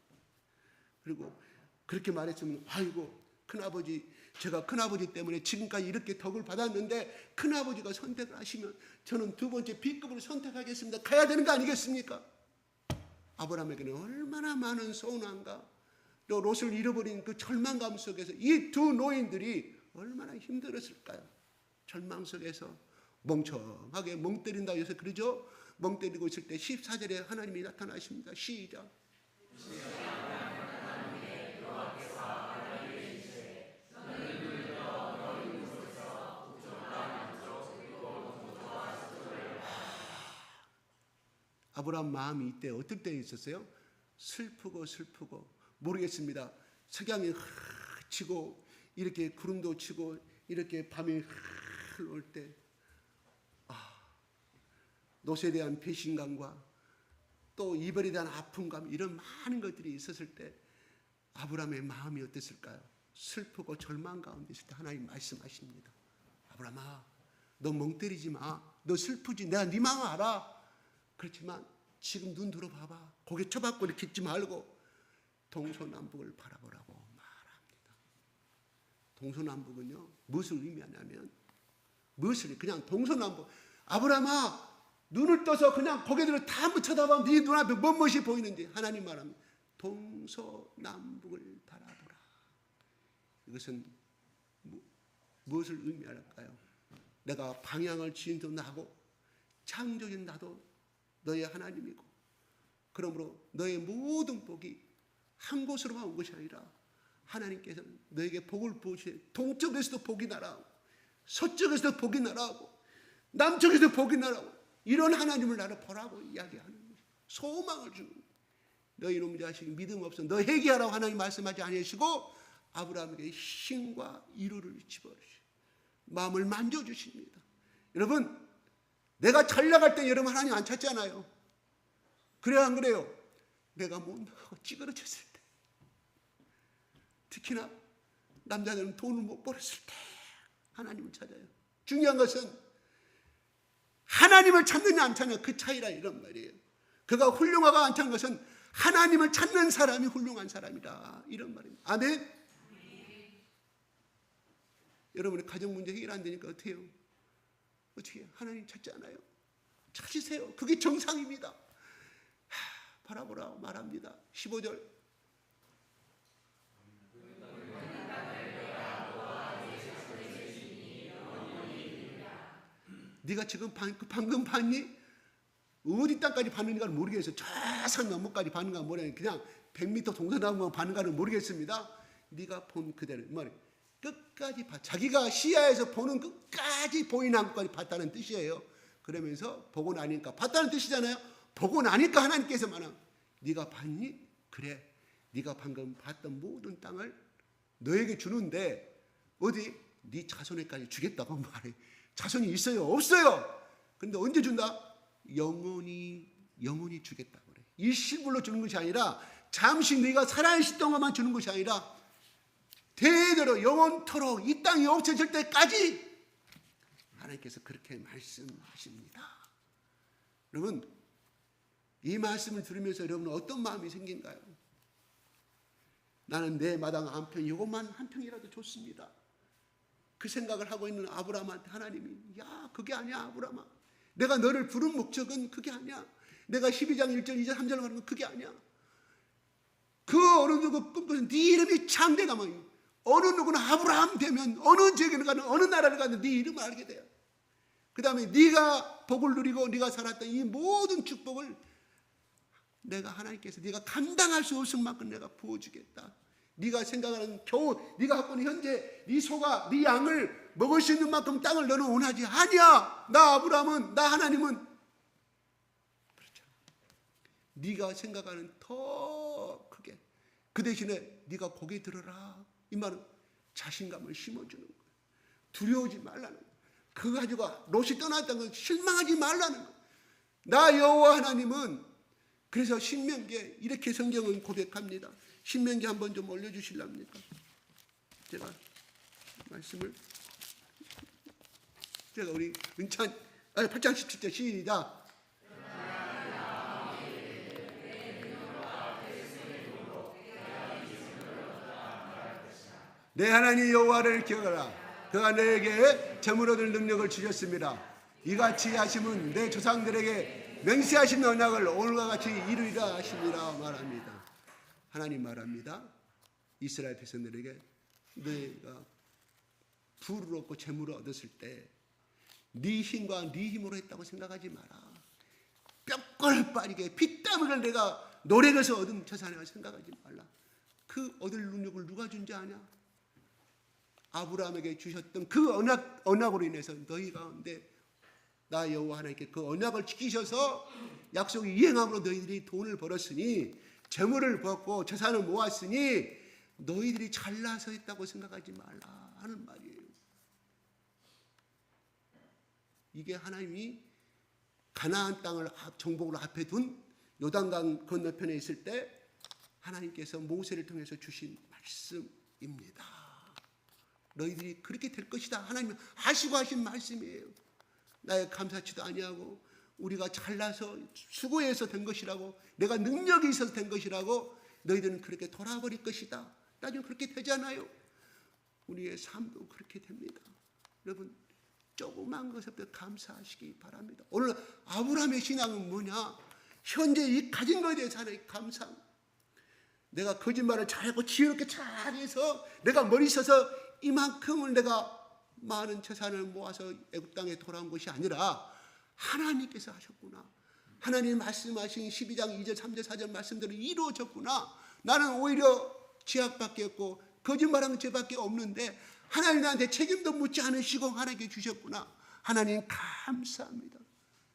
그리고 그렇게 말했으면 아이고 큰아버지, 제가 큰아버지 때문에 지금까지 이렇게 덕을 받았는데 큰아버지가 선택을 하시면 저는 두 번째 B급을 선택하겠습니다. 가야 되는 거 아니겠습니까? 아브라함에게는 얼마나 많은 서운함과 또 롯을 잃어버린 그 절망감 속에서 이 두 노인들이 얼마나 힘들었을까요? 절망 속에서 멍청하게 멍 때린다 해서 그러죠? 멍 때리고 있을 때 14절에 하나님이 나타나십니다. 시작. 아브라함 마음이 이때 어떨 때 있었어요? 슬프고 모르겠습니다. 석양이 치고 이렇게 구름도 치고 이렇게 밤이 올 때 롯에 대한 배신감과 또 이별에 대한 아픔감 이런 많은 것들이 있었을 때 아브라함의 마음이 어땠을까요? 슬프고 절망 가운데 있을 때 하나님 말씀하십니다. 아브라함아, 너 멍 때리지 마. 너 슬프지. 내가 네 마음 알아. 그렇지만 지금 눈 들어봐봐. 고개 쳐박고 이렇게 있지 말고 동서남북을 바라보라고 말합니다. 동서남북은요 무엇을 의미하냐면 그냥 동서남북. 아브라함아, 눈을 떠서 그냥 고개들을 다 한번 쳐다보면 네 눈앞에 무엇이 보이는지 하나님 말합니다. 동서남북을 바라보라. 이것은 무엇을 의미할까요? 내가 방향을 지은 도 나고 창조인 나도 너의 하나님이고, 그러므로 너의 모든 복이 한 곳으로만 온 것이 아니라 하나님께서 너에게 복을 부으시되 동쪽에서도 복이 날아오고 서쪽에서도 복이 날아오고 남쪽에서도 복이 날아오고 이런 하나님을 나를 보라고 이야기하는 거예요. 소망을 주는 거예요. 너희 이놈 자식 믿음 없어 너 회개하라고 하나님 말씀하지 아니하시고 아브라함에게 힘과 이루를 집어주시고 마음을 만져주십니다. 여러분, 내가 잘 나갈 때 여러분 하나님 안 찾잖아요. 그래요, 안 그래요? 내가 못 나가고 찌그러졌을 때, 특히나 남자들은 돈을 못 벌었을 때 하나님을 찾아요. 중요한 것은 하나님을 찾느냐 안 찾느냐 그 차이라 이런 말이에요. 그가 훌륭하고 안 찾는 것은 하나님을 찾는 사람이 훌륭한 사람이다 이런 말입니다. 아멘? 여러분의 가정 문제 해결 안 되니까 어떻게 해요? 어떻게 해요? 하나님 찾지 않아요? 찾으세요. 그게 정상입니다. 바라보라고 말합니다. 15절. 네가 지금 방금 봤니? 어디 땅까지 봤는지는 모르겠어요. 저 산 너머까지 봤는가 모르겠어요. 그냥 100m 동서남북만 봤는가는 모르겠습니다. 네가 본 그대로 말이에요. 끝까지 봐. 자기가 시야에서 보는 끝까지 보이는 한까지 봤다는 뜻이에요. 그러면서 보고 나니까 봤다는 뜻이잖아요. 보고 나니까 하나님께서 말하는 네가 봤니? 그래. 네가 방금 봤던 모든 땅을 너에게 주는데 어디? 네 자손에까지 주겠다고 말해. 자손이 있어요? 없어요? 근데 언제 준다? 영원히 주겠다고 그래. 일시불로 주는 것이 아니라 잠시 네가 살아있을 동안만 주는 것이 아니라 대대로 영원토록 이 땅이 없어질 때까지 하나님께서 그렇게 말씀하십니다. 여러분, 이 말씀을 들으면서 여러분은 어떤 마음이 생긴가요? 나는 내 마당 한 평, 이것만 한 평이라도 좋습니다. 그 생각을 하고 있는 아브라함한테 하나님이 야 그게 아니야 아브라함아. 내가 너를 부른 목적은 그게 아니야. 내가 12장 1절 2절 3절 하는 건 그게 아니야. 그 어느 누구 꿈꾸는 네 이름이 창대가면 어느 누구는 아브라함 되면 어느 지역에 가는 어느 나라를 가는 네 이름을 알게 돼요. 그 다음에 네가 복을 누리고 네가 살았던 이 모든 축복을 내가 하나님께서 네가 감당할 수 없을 만큼 내가 부어주겠다. 네가 생각하는 겨우 네가 갖고 있는 현재 네 소가 네 양을 먹을 수 있는 만큼 땅을 너는 원하지 아니야. 나 아브라함은 나 하나님은 그렇죠. 네가 생각하는 더 크게 그 대신에 네가 고개 들어라. 이 말은 자신감을 심어주는 거예요. 두려워하지 말라는 거예요. 그거 가지고 롯이 떠났다는 건 실망하지 말라는 거예요. 나 여호와 하나님은 그래서 신명기에 이렇게 성경은 고백합니다. 신명기 한번 좀 올려주실랍니까? 제가 말씀을 제가 우리 은찬 8장 17절 시작. 내 하나님 여호와를 기억하라. 그가 너에게 점을 얻을 능력을 주셨습니다. 이같이 하심은 내 조상들에게 맹세하신 언약을 오늘과 같이 이루리라 하심이라 말합니다. 하나님 말합니다. 이스라엘 백성들에게 너희가 부를 얻고 재물을 얻었을 때 네 힘과 네 힘으로 했다고 생각하지 마라. 뼈골 빠지게 피땀을 내가 노력해서 얻은 재산이라고 생각하지 말라. 그 얻을 능력을 누가 준지 아냐? 아브라함에게 주셨던 그 언약으로 인해서 너희 가운데 나 여호와 하나님께 그 언약을 지키셔서 약속이 이행함으로 너희들이 돈을 벌었으니 재물을 벌었고 재산을 모았으니 너희들이 잘나서 했다고 생각하지 말라 하는 말이에요. 이게 하나님이 가나안 땅을 정복으로 앞에 둔 요단강 건너편에 있을 때 하나님께서 모세를 통해서 주신 말씀입니다. 너희들이 그렇게 될 것이다. 하나님이 하시고 하신 말씀이에요. 나의 감사치도 아니하고 우리가 잘나서 수고해서 된 것이라고 내가 능력이 있어서 된 것이라고 너희들은 그렇게 돌아버릴 것이다. 나중에 그렇게 되잖아요. 우리의 삶도 그렇게 됩니다. 여러분 조그만 것에부터 감사하시기 바랍니다. 오늘 아브라함의 신앙은 뭐냐? 현재 이 가진 것에 대해서 하나의 감사. 내가 거짓말을 잘하고 지혜롭게 잘해서 내가 머리 써서 이만큼을 내가 많은 재산을 모아서 애굽 땅에 돌아온 것이 아니라 하나님께서 하셨구나. 하나님 말씀하신 12장 2절 3절 4절 말씀대로 이루어졌구나. 나는 오히려 죄악밖에 없고 거짓말하는 죄밖에 없는데 하나님 나한테 책임도 묻지 않으시고 하나님께 주셨구나. 하나님 감사합니다.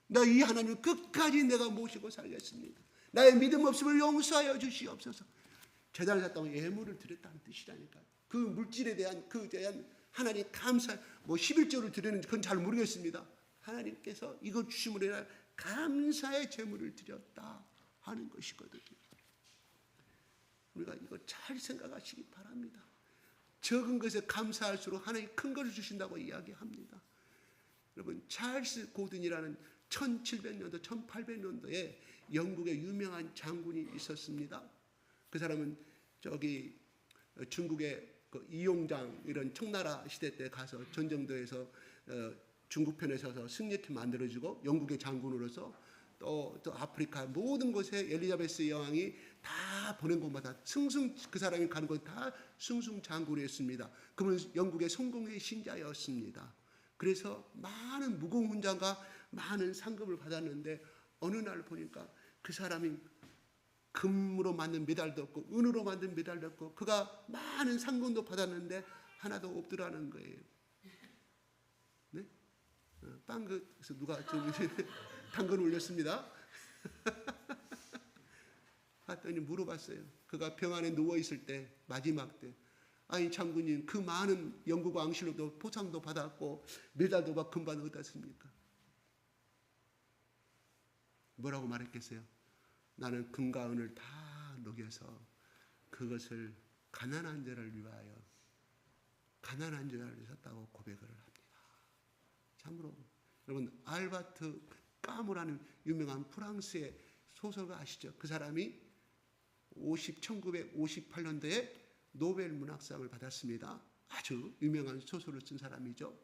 나 이 하나님을 끝까지 내가 모시고 살겠습니다. 나의 믿음 없음을 용서하여 주시옵소서. 제단을 샀다고 예물을 드렸다는 뜻이라니까요. 그 물질에 대한 하나님 감사, 11조를 드리는지 그건 잘 모르겠습니다. 하나님께서 이거 주심으로 인하여 감사의 제물을 드렸다 하는 것이거든요. 우리가 이거 잘 생각하시기 바랍니다. 적은 것에 감사할수록 하나님 큰 것을 주신다고 이야기합니다. 여러분 찰스 고든이라는 1700년도 1800년도에 영국의 유명한 장군이 있었습니다. 그 사람은 저기 중국의 그 이용장 이런 청나라 시대 때 가서 전쟁터에서 중국 편에 서서 승리케 만들어주고 영국의 장군으로서 또 아프리카 모든 곳에 엘리자베스 여왕이 다 보낸 곳마다 그 사람이 가는 곳 다 승승장구했습니다. 그러면 영국의 성공의 신자였습니다. 그래서 많은 무공훈장과 많은 상급을 받았는데 어느 날 보니까 그 사람이 금으로 만든 메달도 없고 은으로 만든 메달도 없고 그가 많은 상금도 받았는데 하나도 없더라는 거예요. 네? 빵그에서 누가 좀 당근 올렸습니다. 봤더니 물어봤어요. 그가 병 안에 누워 있을 때 마지막 때 아니 장군님 그 많은 영국 왕실로도 포상도 받았고 메달도 받고 금반도 어떻습니까? 뭐라고 말했겠어요? 나는 금과 은을 다 녹여서 그것을 가난한 자를 위하여 가난한 자를 샀다고 고백을 합니다. 참으로 여러분 알바트 까무라는 유명한 프랑스의 소설가 아시죠? 그 사람이 1958년도에 노벨 문학상을 받았습니다. 아주 유명한 소설을 쓴 사람이죠.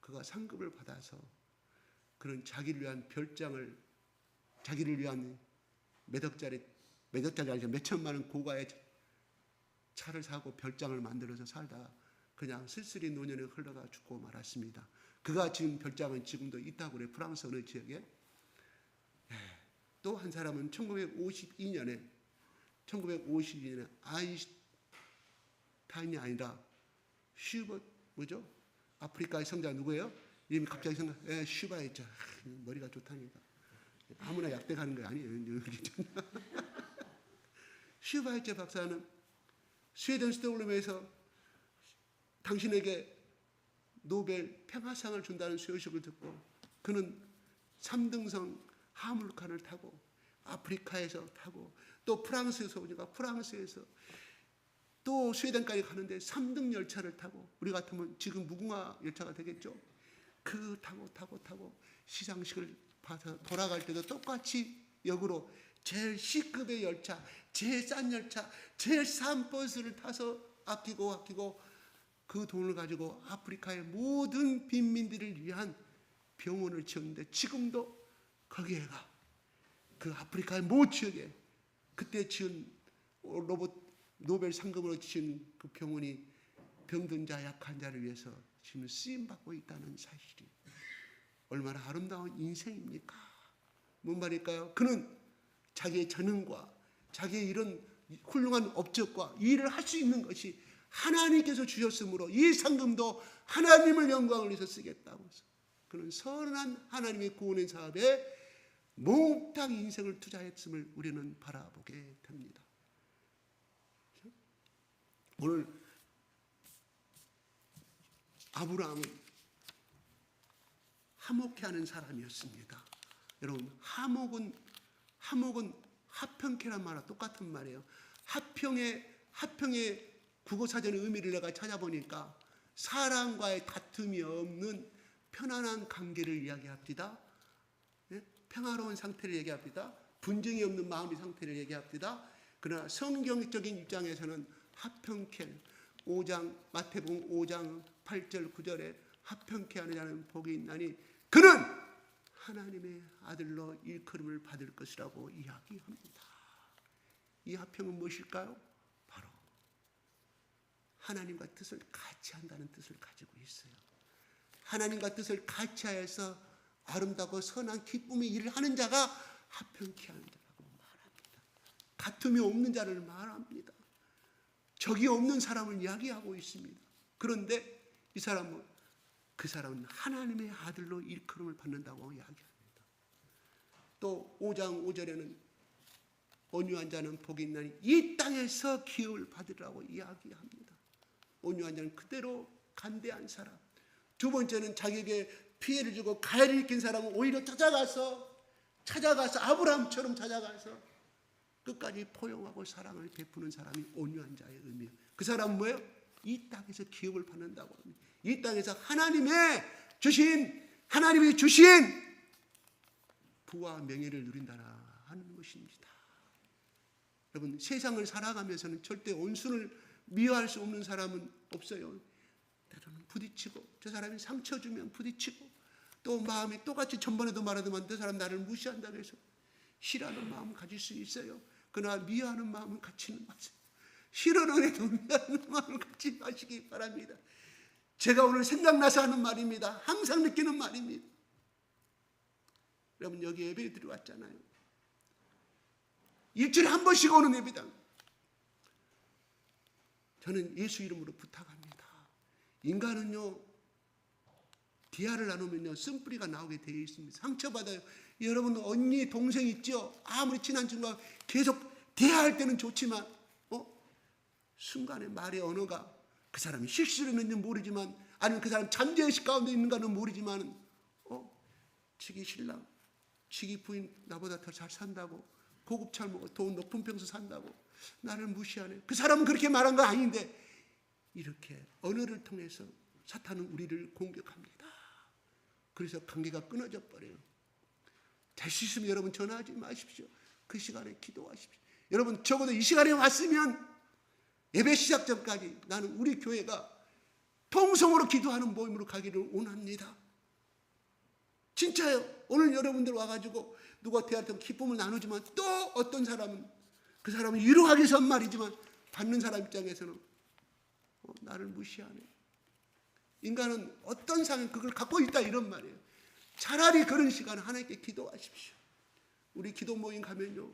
그가 상급을 받아서 그런 자기를 위한 별장을 자기를 위한 몇 억짜리 아니죠. 몇 천만 원 고가의 차를 사고 별장을 만들어서 살다가 그냥 쓸쓸히 노년에 흘러가 죽고 말았습니다. 그가 지금 별장은 지금도 있다고 그래요. 프랑스 어느 지역에. 또 한 사람은 1952년에 아인슈타인이 아니라 슈버트 뭐죠? 아프리카의 성자 누구예요? 이름이 갑자기 슈바이처. 머리가 좋다니까. 아무나 약대가는 거 아니에요. 슈바이처 박사는 스웨덴 스톡홀름에서 당신에게 노벨 평화상을 준다는 소식을 듣고 그는 3등선 하물칸을 타고 아프리카에서 타고 또 프랑스에서 오니까 프랑스에서 또 스웨덴까지 가는데 3등 열차를 타고 우리 같으면 지금 무궁화 열차가 되겠죠. 그 타고 시상식을 봐서 돌아갈 때도 똑같이 역으로 제일 C급의 열차, 제일 싼 열차, 제일 싼 버스를 타서 아끼고 그 돈을 가지고 아프리카의 모든 빈민들을 위한 병원을 지었는데 지금도 거기에가 그 아프리카의 모 지역에 그때 지은 노벨 상금으로 지은 그 병원이 병든 자 약한 자를 위해서 지금 쓰임받고 있다는 사실이 얼마나 아름다운 인생입니까? 뭔 말일까요? 그는 자기의 재능과 자기의 이런 훌륭한 업적과 일을 할 수 있는 것이 하나님께서 주셨으므로 이 상금도 하나님을 영광을 위해서 쓰겠다고 해서 그는 선한 하나님의 구원의 사업에 몽땅 인생을 투자했음을 우리는 바라보게 됩니다. 오늘 아브라함은 화목해하는 사람이었습니다. 여러분 화목은 화평케란 말과 똑같은 말이에요. 화평의 국어사전의 의미를 내가 찾아보니까 사람과의 다툼이 없는 편안한 관계를 이야기합니다. 평화로운 상태를 얘기합니다. 분쟁이 없는 마음의 상태를 얘기합니다. 그러나 성경적인 입장에서는 화평케 5장 마태복음 5장 8절 9절에 화평케 하는 자는 복이 있나니 그는 하나님의 아들로 일컬음을 받을 것이라고 이야기합니다. 이 화평은 무엇일까요? 바로 하나님과 뜻을 같이 한다는 뜻을 가지고 있어요. 하나님과 뜻을 같이 하여서 아름답고 선한 기쁨의 일을 하는 자가 합평케 하는 자라고 말합니다. 다툼이 없는 자를 말합니다. 적이 없는 사람을 이야기하고 있습니다. 그런데 이 사람은 그 사람은 하나님의 아들로 일컬음을 받는다고 이야기합니다. 또 5장 5절에는 온유한 자는 복이 있나니 이 땅에서 기업을 받으라고 이야기합니다. 온유한 자는 그대로 간대한 사람. 두 번째는 자기에게 피해를 주고 가해를 일으킨 사람은 오히려 찾아가서 아브라함처럼 찾아가서 끝까지 포용하고 사랑을 베푸는 사람이 온유한 자의 의미예요. 그 사람은 뭐예요? 이 땅에서 기업을 받는다고 합니다. 이 땅에서 하나님이 주신 부와 명예를 누린다라 하는 것입니다. 여러분, 세상을 살아가면서는 절대 온순을 미워할 수 없는 사람은 없어요. 때로는 부딪히고, 저 사람이 상처 주면 부딪히고, 또 마음이 똑같이 전번에도 말하더만 저 사람 나를 무시한다고 해서 싫어하는 마음 가질 수 있어요. 그러나 미워하는 마음은 갖지는 마세요. 싫어는 해도 미워하는 마음을 갖지 마시기 바랍니다. 제가 오늘 생각나서 하는 말입니다. 항상 느끼는 말입니다. 여러분, 여기 예배에 들어왔잖아요. 일주일에 한 번씩 오는 예배당. 저는 예수 이름으로 부탁합니다. 인간은요, 대화를 나누면요, 쓴뿌리가 나오게 되어 있습니다. 상처받아요. 여러분, 언니, 동생 있죠? 아무리 친한 친구가 계속 대화할 때는 좋지만, 순간에 말의 언어가 그 사람이 실수를 했는지 모르지만, 아니면 그 사람 잠재의식 가운데 있는가는 모르지만, 지기 신랑, 지기 부인 나보다 더 잘 산다고, 고급 차 먹고 돈 높은 평수 산다고 나를 무시하네. 그 사람은 그렇게 말한 거 아닌데, 이렇게 언어를 통해서 사탄은 우리를 공격합니다. 그래서 관계가 끊어져 버려요. 될 수 있으면 여러분 전화하지 마십시오. 그 시간에 기도하십시오. 여러분, 적어도 이 시간에 왔으면 예배 시작 전까지 나는 우리 교회가 통성으로 기도하는 모임으로 가기를 원합니다. 진짜요. 오늘 여러분들 와가지고 누가 대할 때 기쁨을 나누지만, 또 어떤 사람은 그 사람은 위로하기 위해서 한 말이지만 받는 사람 입장에서는 나를 무시하네. 인간은 어떤 상황에 그걸 갖고 있다, 이런 말이에요. 차라리 그런 시간에 하나님께 기도하십시오. 우리 기도 모임 가면요,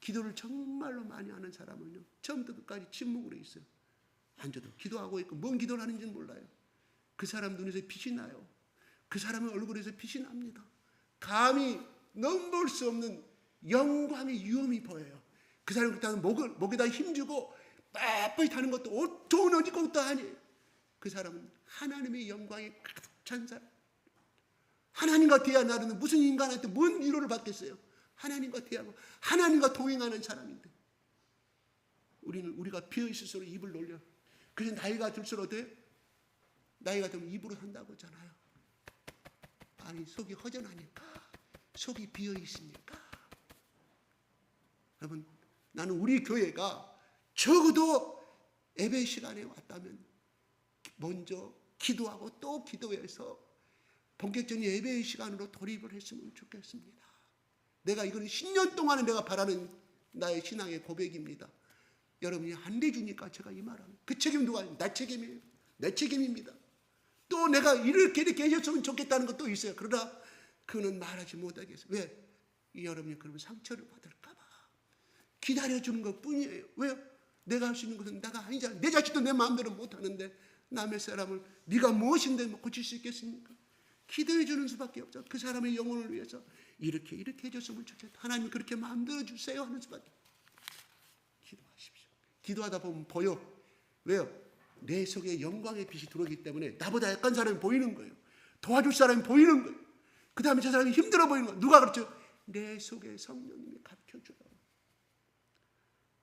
기도를 정말로 많이 하는 사람은요, 처음부터 끝까지 침묵으로 있어요. 앉아도 기도하고 있고 뭔 기도를 하는지는 몰라요. 그 사람 눈에서 빛이 나요. 그 사람의 얼굴에서 빛이 납니다. 감히 넘볼 수 없는 영광의 위엄이 보여요. 그 사람이 그렇다면 목에다 힘주고 빳빳이 타는 것도 좋은 옷 입고 또 아니에요. 그 사람은 하나님의 영광에 가득 찬 사람. 하나님과 대화 나누는 무슨 인간한테 뭔 위로를 받겠어요? 하나님과 대화하고 하나님과 동행하는 사람인데, 우리가 비어 있을수록 입을 놀려. 그래서 나이가 들수록 어때요? 나이가 들면 입으로 산다고 하잖아요. 아니, 속이 허전하니까, 속이 비어 있으니까. 여러분, 나는 우리 교회가 적어도 예배 시간에 왔다면 먼저 기도하고 또 기도해서 본격적인 예배의 시간으로 돌입을 했으면 좋겠습니다. 내가 이거는 10년 동안에 내가 바라는 나의 신앙의 고백입니다. 여러분이 안 내주니까 제가 이 말합니다. 그 책임 누가? 내 책임이에요. 내 책임입니다. 또 내가 이렇게 해줬으면 좋겠다는 것도 있어요. 그러나 그는 말하지 못하겠어요. 왜? 여러분이 그러면 상처를 받을까 봐 기다려주는 것 뿐이에요. 왜요? 내가 할 수 있는 것은 내가 아니잖아요. 내 자식도 내 마음대로 못하는데 남의 사람을 네가 무엇인데 고칠 수 있겠습니까? 기도해 주는 수밖에 없죠. 그 사람의 영혼을 위해서 이렇게 해줬으면 좋겠다. 하나님 그렇게 만들어 주세요 하는 수밖에. 기도하십시오. 기도하다 보면 보여. 왜요? 내 속에 영광의 빛이 들어오기 때문에 나보다 약한 사람이 보이는 거예요. 도와줄 사람이 보이는 거예요. 그 다음에 저 사람이 힘들어 보이는 거예요. 누가 그렇죠? 내 속에 성령님이 가르쳐주라고.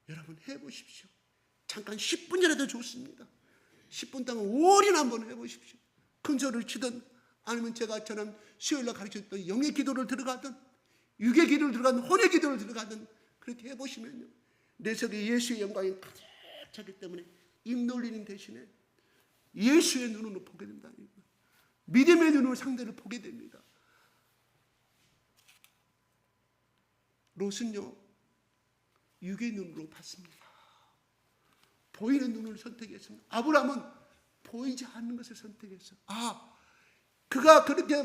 여러분 해보십시오. 잠깐 10분이라도 좋습니다. 10분 동안 오리나 한번 해보십시오. 큰 소리를 치든 아니면 제가 저는 수요일날 가르쳤던 영의 기도를 들어가든 육의 기도를 들어가든 혼의 기도를 들어가든 그렇게 해보시면요, 내 속에 예수의 영광이 가득 차기 때문에 입 놀리는 대신에 예수의 눈으로 보게 된다는 거예요. 믿음의 눈으로 상대를 보게 됩니다. 롯은요, 육의 눈으로 봤습니다. 보이는 눈을 선택했습니다. 아브라함은 보이지 않는 것을 선택했어요. 그가 그렇게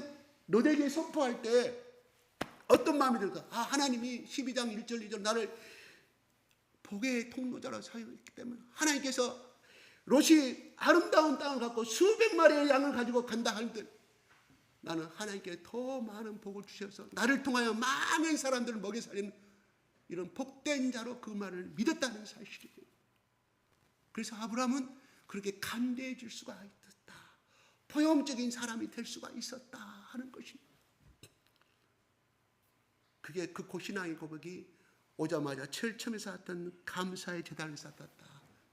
롯에게 선포할 때 어떤 마음이 들까? 하나님이 12장 1절 2절 나를 복의 통로자로 사용했기 때문에 하나님께서 롯이 아름다운 땅을 갖고 수백 마리의 양을 가지고 간다 할때 나는 하나님께 더 많은 복을 주셔서 나를 통하여 많은 사람들을 먹여 살리는 이런 복된 자로 그 말을 믿었다는 사실이에요. 그래서 아브라함은 그렇게 간대해질 수가 있었다. 포용적인 사람이 될 수가 있었다 하는 것입니다. 그게 그 고신앙의 고백이 오자마자 철천에 쌓았던 감사의 제단을 쌓았다.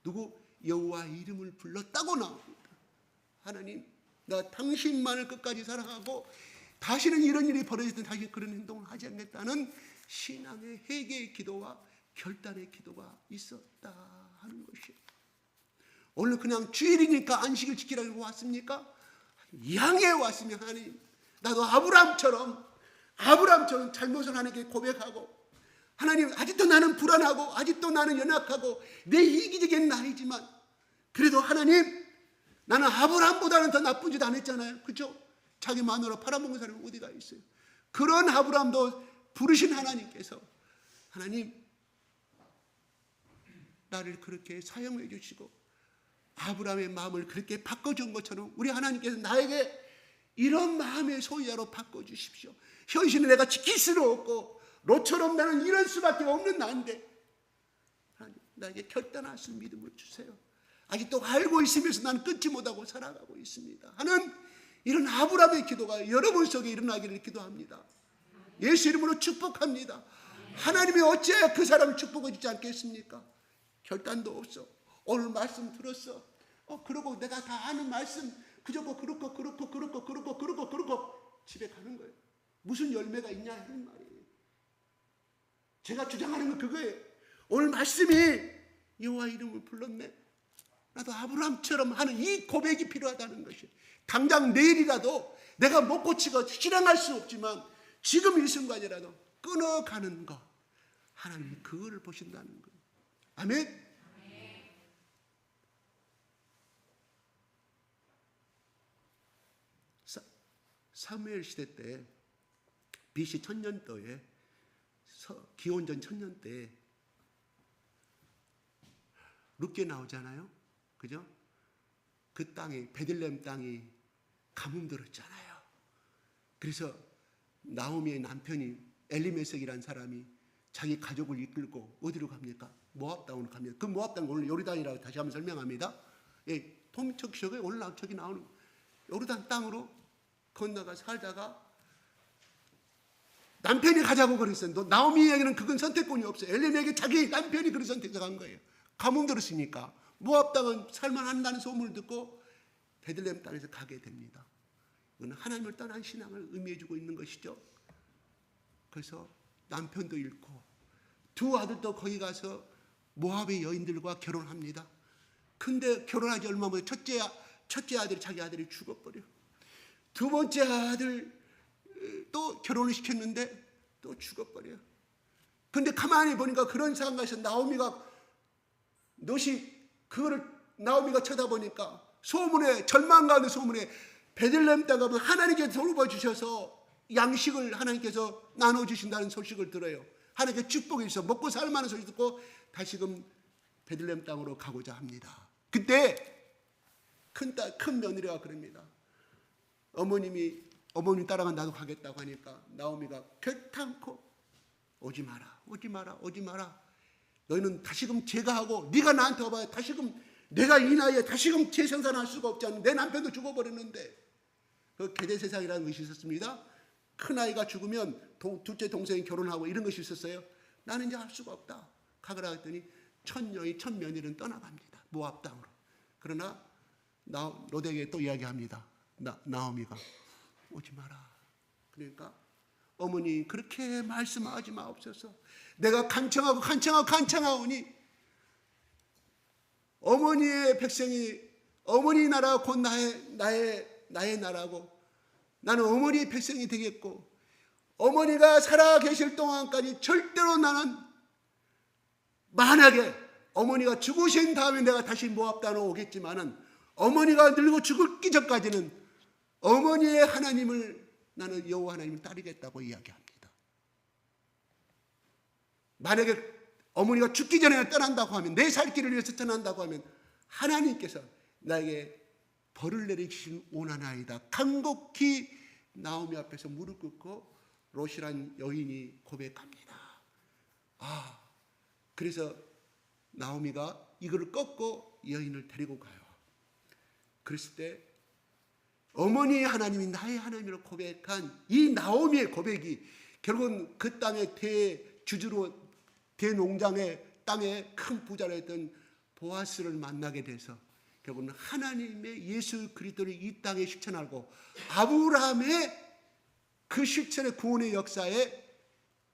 누구? 여호와 이름을 불렀다고 나옵니다. 하나님, 나 당신만을 끝까지 사랑하고 다시는 이런 일이 벌어지든 다시 그런 행동을 하지 않겠다는 신앙의 회개의 기도와 결단의 기도가 있었다 하는 것이에요. 오늘 그냥 주일이니까 안식일 지키라고 왔습니까? 향해 왔으면 하나님, 나도 아브라함처럼 잘못을 하나님께 고백하고, 하나님 아직도 나는 불안하고 아직도 나는 연약하고 내 이기적인 나이지만 그래도 하나님, 나는 아브라함보다는 더 나쁜 짓 안 했잖아요. 그렇죠? 자기 마누라 팔아먹은 사람이 어디가 있어요? 그런 아브라함도 부르신 하나님께서 하나님, 나를 그렇게 사용해 주시고 아브라함의 마음을 그렇게 바꿔준 것처럼 우리 하나님께서 나에게 이런 마음의 소유자로 바꿔주십시오. 현실은 내가 지킬 수는 없고 롯처럼 나는 이럴 수밖에 없는 나인데 하나님, 나에게 결단할 수 있는 믿음을 주세요. 아직도 알고 있으면서 나는 끊지 못하고 살아가고 있습니다 하는 이런 아브라함의 기도가 여러분 속에 일어나기를 기도합니다. 예수 이름으로 축복합니다. 하나님이 어찌하여 그 사람을 축복해 주지 않겠습니까? 결단도 없어. 오늘 말씀 들었어. 그러고 내가 다 아는 말씀 그저 그렇고 집에 가는 거예요. 무슨 열매가 있냐 하는 말이에요. 제가 주장하는 건 그거예요. 오늘 말씀이 여호와 이름을 불렀네. 나도 아브라함처럼 하는 이 고백이 필요하다는 것이에요. 당장 내일이라도 내가 못 고치고 실행할 수 없지만 지금 이 순간이라도 끊어가는 거, 하나님이 그거를 보신다는 거예요. 아멘. 사무엘 시대 때 BC 1000년도에 기원전 1000년대에 룻게 나오잖아요. 그죠? 그 땅이 베들레헴 땅이 가뭄 들었잖아요. 그래서 나오미의 남편이 엘리메섹이라는 사람이 자기 가족을 이끌고 어디로 갑니까? 모압 땅으로 갑니다. 그 모압 땅 오늘 요르단이라고 다시 한번 설명합니다. 예, 통척시에 오늘 저기 나오는 요르단 땅으로 건너가 살다가 남편이 가자고 그랬어요. 나오미에게는 그건 선택권이 없어요. 엘리메에게 자기 남편이 그런 선택을 한 거예요. 가뭄 들었으니까 모압 땅은 살만한다는 소문을 듣고 베들레헴 땅에서 가게 됩니다. 이건 하나님을 떠난 신앙을 의미해주고 있는 것이죠. 그래서 남편도 잃고 두 아들도 거기 가서 모압의 여인들과 결혼합니다. 근데 결혼하지 얼마 만에 첫째 아들이 자기 아들이 죽어버려. 두 번째 아들 또 결혼을 시켰는데 또 죽어버려. 근데 가만히 보니까 그런 상황에서 나오미가 나오미가 쳐다보니까 소문에, 절망 가운데 소문에 베들레헴 땅 가면 하나님께서 돌봐 주셔서 양식을 하나님께서 나눠주신다는 소식을 들어요. 하나님께 축복이 있어 먹고 살만한 소식 듣고 다시금 베들레헴 땅으로 가고자 합니다. 그때 큰 며느리가 그럽니다. 어머님 따라가 나도 가겠다고 하니까 나오미가 결탄코 오지 마라. 너희는 다시금 제가 하고 네가 나한테 와봐야 다시금 내가 이 나이에 다시금 재생산할 수가 없지 않는 내 남편도 죽어버렸는데 그 계대 세상이라는 것이 있었습니다. 큰아이가 죽으면 둘째 동생이 결혼하고 이런 것이 있었어요. 나는 이제 할 수가 없다. 가거라 했더니 첫 며느리는 떠나갑니다. 모압 땅으로. 그러나 롯에게 또 이야기합니다. 나오미가 오지 마라. 그러니까 어머니 그렇게 말씀하지 마옵소서. 내가 간청하오니 어머니의 백성이 어머니 나라 곧 나의 나라고 나는 어머니의 백성이 되겠고 어머니가 살아 계실 동안까지 절대로 나는 만약에 어머니가 죽으신 다음에 내가 다시 모압 땅으로 오겠지만은 어머니가 늙어 죽기 전까지는 어머니의 하나님을 나는 여호와 하나님을 따르겠다고 이야기합니다. 만약에 어머니가 죽기 전에 떠난다고 하면, 내 살 길을 위해서 떠난다고 하면 하나님께서 나에게 벌을 내리시는 원하나이다. 간곡히 나오미 앞에서 무릎 꿇고 롯이란 여인이 고백합니다. 그래서 나오미가 이거를 꺾고 여인을 데리고 가요. 그랬을 때 어머니 하나님이 나의 하나님이라고 고백한 이 나오미의 고백이 결국은 그 땅의 대주주로, 대농장의 땅에 큰 부자로 했던 보아스를 만나게 돼서 결국은 하나님의 예수 그리스도를 이 땅에 실천하고 아브라함의 그 실천의 구원의 역사에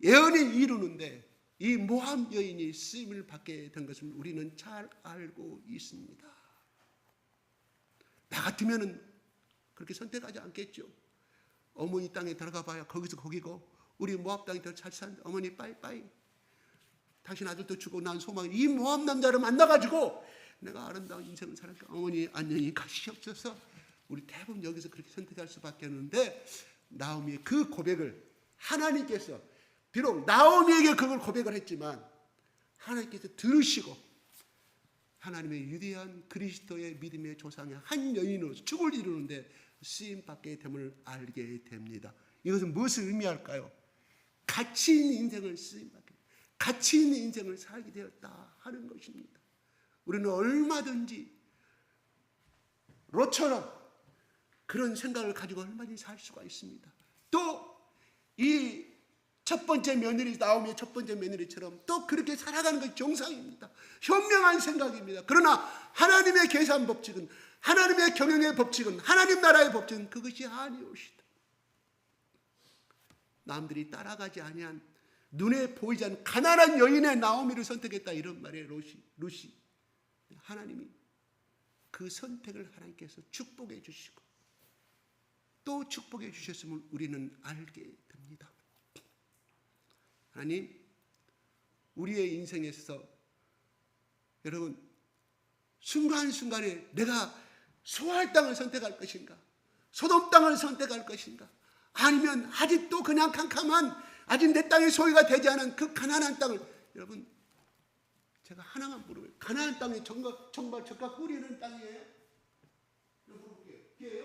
예언이 이루는데 이 모함 여인이 쓰임을 받게 된 것을 우리는 잘 알고 있습니다. 나 같으면은 그렇게 선택하지 않겠죠. 어머니 땅에 들어가 봐야 거기서 거기고, 우리 모압 땅이 더 잘 산다. 어머니 빠이빠이. 당신 아들도 죽고 난 소망이 이 모압 남자를 만나가지고 내가 아름다운 인생을 살았다. 어머니 안녕히 가시옵소서. 우리 대부분 여기서 그렇게 선택할 수밖에 없는데, 나오미의 그 고백을 하나님께서, 비록 나오미에게 그걸 고백을 했지만 하나님께서 들으시고 하나님의 위대한 그리스도의 믿음의 조상의 한 여인으로 축을 이루는데 쓰임받게 됨을 알게 됩니다. 이것은 무엇을 의미할까요? 가치 있는 인생을 쓰임받게, 가치 있는 인생을 살게 되었다 하는 것입니다. 우리는 얼마든지 롯처럼 그런 생각을 가지고 얼마든지 살 수가 있습니다. 또 이 첫 번째 며느리, 나오미의 첫 번째 며느리처럼 또 그렇게 살아가는 것이 정상입니다. 현명한 생각입니다. 그러나 하나님의 계산 법칙은, 하나님의 경영의 법칙은, 하나님 나라의 법칙은 그것이 아니오시다. 남들이 따라가지 아니한, 눈에 보이지 않는 가난한 여인의 나오미를 선택했다, 이런 말이에요. 루시. 하나님이 그 선택을 하나님께서 축복해 주시고 또 축복해 주셨음을 우리는 알게 됩니다. 하나님, 우리의 인생에서 여러분 순간순간에 내가 소알 땅을 선택할 것인가, 소돔 땅을 선택할 것인가, 아니면 아직도 그냥 캄캄한, 아직 내 땅의 소유가 되지 않은 그 가난한 땅을, 여러분 제가 하나만 물어봐요. 가나안 땅이 정말 젓가 뿌리는 땅이에요? 물어볼게요. 기회요?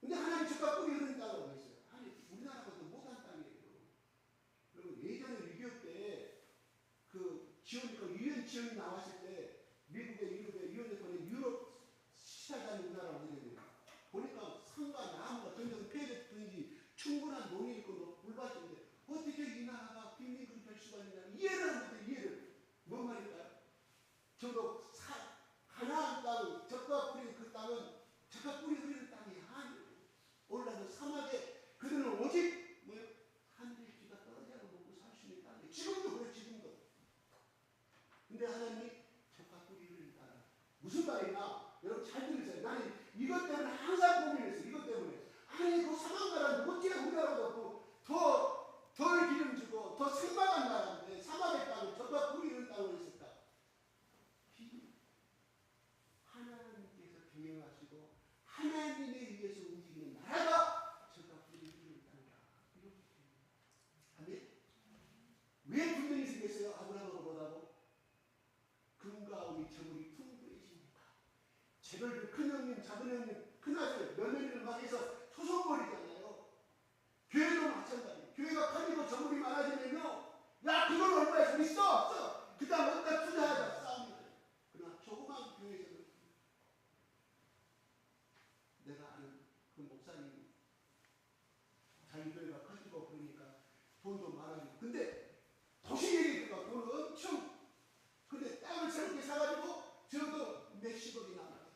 근데 하나님 젓가 뿌리는 땅이라고 했어요. 아니, 우리나라가 더 못한 땅이에요. 여러분 예전에 6.25 때 그 유엔 지원이 나왔을 때 미국의 유엔에서는 유럽 시달자는 우리나라로 되거든요. 보니까 산과 나무가 점점 폐해됐든지 충분한 농이 있고 물밭인데 어떻게 이 나라가 빈민국이 될 수가 있느냐, 이해를 하는데, 이해를. 뭔 말일까요? 저도 가나안 땅, 젓가 뿌리는 그 땅은 젓가 뿌리 흐리는 땅이 아니에요. 오늘날도 사막에 그들은 오직 하늘의 비가 떨어져서 먹고 살 수 있는 땅이에요. 지금도 그래, 지금도. 근데 하나님이 젓가 뿌리 흐리는 땅. 무슨 말이냐? 여러분 잘 들으세요. 나는 이것 때문에 항상 고민했어요. 이것 때문에. 아니, 그 사막나라는 어떻게 우리나라보다 덜 기름지고 더 생방한 나라인데 사막의 땅을 젓가 뿌리는 땅으로 있을까? 하나님께서 경영하시고 하나님에 의해서 움직이는 나라가 젓가 뿌리는 땅이다. 아멘? 왜 분명히 생겼어요? 아브라함을 보다고? 금과 의 저물이 풍부해집니다. 제별 큰 형님, 작은 형님, 큰아들, 며느리를 막 해서 소송거리잖아요. 교회도 마찬가지. 교회가 커지고 저물이 많아지면요, 야, 그건 얼마에 좀 있어? 없어. 그 다음 어디다 투자하자. 싸움이 나요. 그러나 조그만 교회에서는, 내가 아는 그 목사님, 자기 교회가 커지고 그러니까 돈도 많아지고, 근데 도시계획가 돈을 엄청, 근데 땅을 새롭게 사가지고 저도 몇십억이 남아요.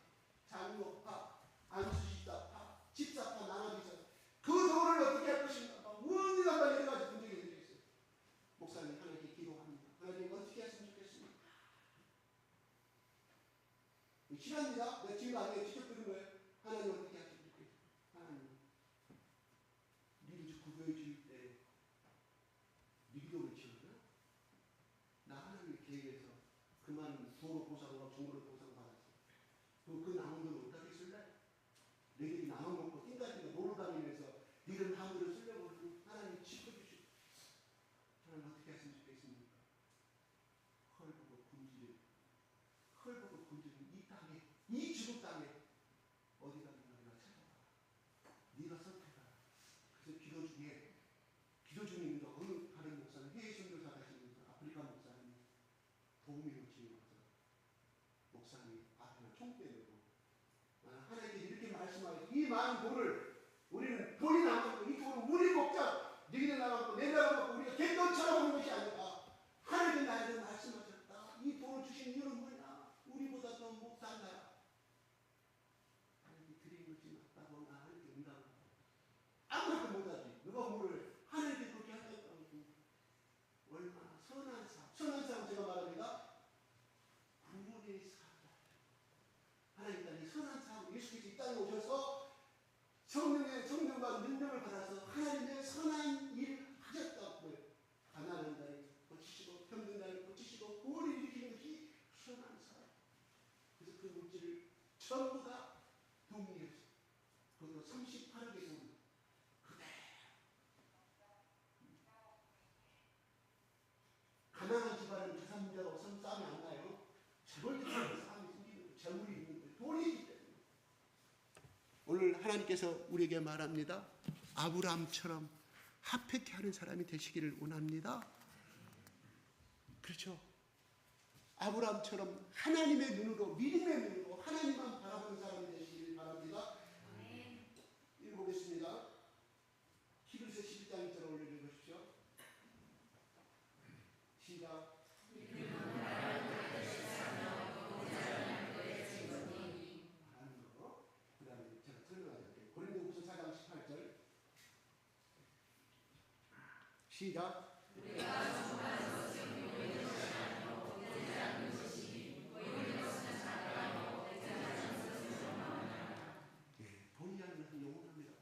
장로파, 안수집사파, 집사파 나눠지서 그 돈을 어떻게 할 것인가, 무언가 막 여러 가지 분쟁이 들어있어요. 목사님 하나님께 기도합니다. 하나님 어떻게 했으면 좋겠습니까? 실합니다. 내가 지금 아니에요. 직접 들은 거예요. 하나님 어떻게 하시면 좋겠어요? 하나님, 미리 구조해 주실 때, 미리 이 땅에, 이 지구 땅에 어디가 네가 찾아가. 네가 선택하라. 그래서 기도 중에 있는 어느 다른 목사는 해외 선교사 가시는 아프리카 목사님 도움이 오시는 목사님 앞에는 총 빼내고 하나님께 이렇게 말씀하시고 이 많은 돈을 우리는 돈이 남았고 이 돈은 우리 목자 너희들 남았고 내 남았고 우리가 갯돈처럼 하는 것이 아니라 하나님이 나에게 말씀하셨다. 이 돈을 주신 이유는 뭐냐? 우리보다 더 못한 나라. 하나님이 드린 것이 맞다고 나 하나님께 응답을 아무것도 못하지. 누가 뭐를 하나님께 그렇게 한다고 얼마나 선한 삶. 선한 삶 제가 말합니다. 구원의 삶이다. 하나님 딸이 선한 삶. 예수께서 이 땅에 오셔서 성령과 능력을 받아서 하나님의 선한 일을 하셨다고. 가난한 자를 고치시고 병든 자를 고치시고 구원을 일으키는 것이 선한 삶. 그래서 그 물질을 전부 다 동리했어요. 거기서 38억의 돈 그대로. 가난한 집안은 재산 문제가 없으면 싸움이 안 나요. 재벌 집안은 싸움이 생기는 거예요. 재물이 있는 거예요. 돈이 있기 때문에. 오늘 하나님께서 우리에게 말합니다. 아브라함처럼 합획케 하는 사람이 되시기를 원합니다. 그렇죠. 아브라함처럼 하나님의 눈으로 믿음의 눈으로 하나님만 바라보는 사람이 되시기를 바랍니다. 읽어보겠습니다. 히브리서 11장 1절 올려주십시오. 시작. 시작. 보이는 것은 영원합니다.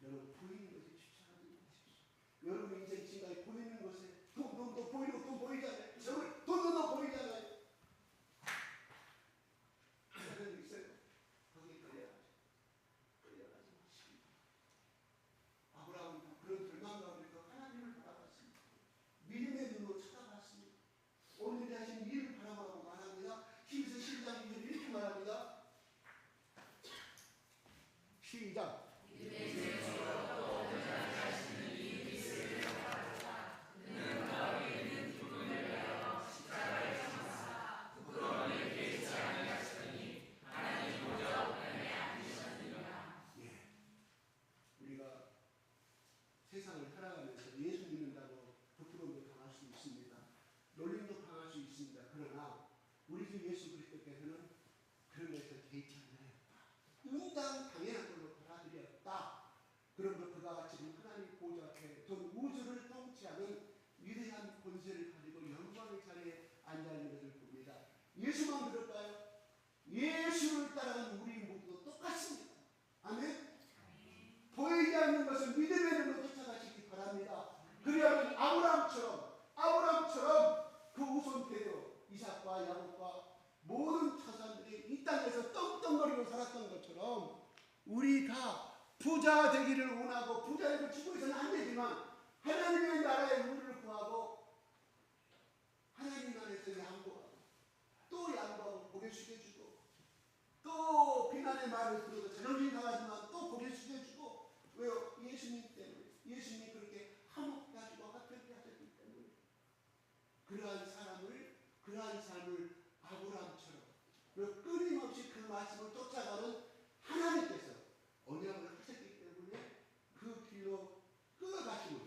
여러분 보이는 것이 집착하지 마십시오. 여러분 인생 지금까지 보이는 것에 돈도 보이고 돈 보이잖아요. 돈도 보이잖아요. 하나님 있어요. 거기에 끌려가지 마십시오. 아브라함은 그런 절망감을 하나님을 바라봤습니다. 믿음의 눈으로 찾아봤습니다. 오늘 하신 일을 바라보라고 말합니다. 히브리서 11장 2절 이렇게 말합니다. 시작. 우리가 세상을 살아가면서 예수 믿는다고 부끄러움도 당할 수 있습니다. 놀림도 당할 수 있습니다. 그러나 우리 주 예수 그리스도께서는 그런 것에서 개의치 않으셨다. 응당 당연한 걸로 받아들였다. 그러므로 그가 같이 하나님 보좌 앞에 전 우주를 통치하는 위대한 권세를 가지고 영광의 자리에 앉아있는 것을 봅니다. 예수만 그럴까요? 예수를 따라가는 우리 모두도 똑같습니다. 아멘. 보이지 않는 것을 믿음의 눈으로 쫓아가시기 바랍니다. 그리하면 아브라함처럼 그 우손태도 이삭과 야곱과 모든 자손들이 이 땅에서 떵떵거리고 살았던 것처럼 우리 다 부자 되기를 원하고 부자에게 주고 있어는 안 되지만 하나님의 나라의 의를 구하고 하나님 나라에서 양보하고 또 양보하고 고개 숙여주고 또 비난의 말을 들어도 자존심 강하지만 또 고개 숙여주고 왜요? 예수님 때문에. 예수님이 그렇게 화목하시고 화평케 하셨기 때문에. 그러한 삶을 아브라함처럼 끊임없이 그 말씀을 쫓아가는 하나님께서 언약을 하셨기 때문에 그 길로 끌어가심을.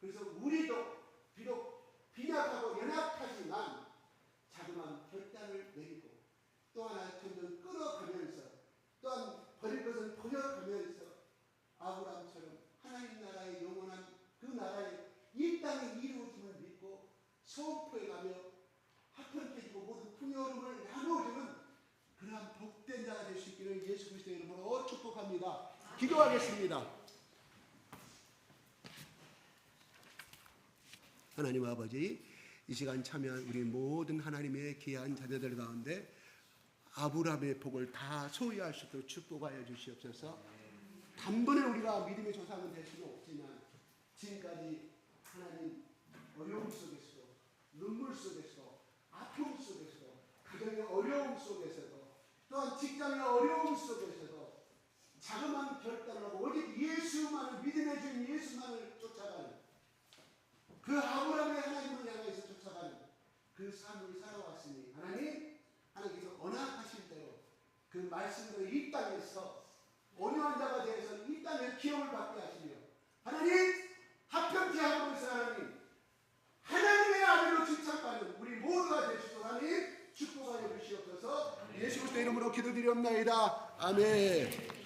그래서 우리도 비록 빈약하고 연약하지만 자그마한 결단을 내리고 또 하나 점점 끌어가면서 또한 버릴 것은 버려가면서 아브라함처럼 하나님 나라의 영원한 그 나라의 이 땅에 이루어짐을 믿고 소포해가며 화평해지고 모든 풍요로움을 나누어주는 그러한 복된 자가 될 수 있기를 예수 그리스도의 이름으로 축복합니다. 기도하겠습니다. 하나님 아버지, 이 시간 참여한 우리 모든 하나님의 귀한 자녀들 가운데 아브라함의 복을 다 소유할 수 있도록 축복하여 주시옵소서. 단번에 우리가 믿음의 조상은 될 수는 없지만 지금까지 하나님 어려움 속에서도 눈물 속에서도 아픔 속에서도 가정의 어려움 속에서도 또한 직장의 어려움 속에서도 자그마한 결단을 하고 오직 예수만을 믿음의 주인 예수만을 쫓아가는 그 아브라함의 하나님을 향해서 쫓아가는 그 삶을 살아왔으니 하나님께서 언약하신 대로 그 말씀대로 이 땅에서 온유한 자가 되어서 이 땅에 기업을 받게 하시며 하나님 합평케 하고 있어 하나님의 아들로 칭찬받는 우리 모두가 되시도록 하나님 축복하여 주시옵소서. 예수 그리스도 이름으로 기도드리옵나이다. 아멘.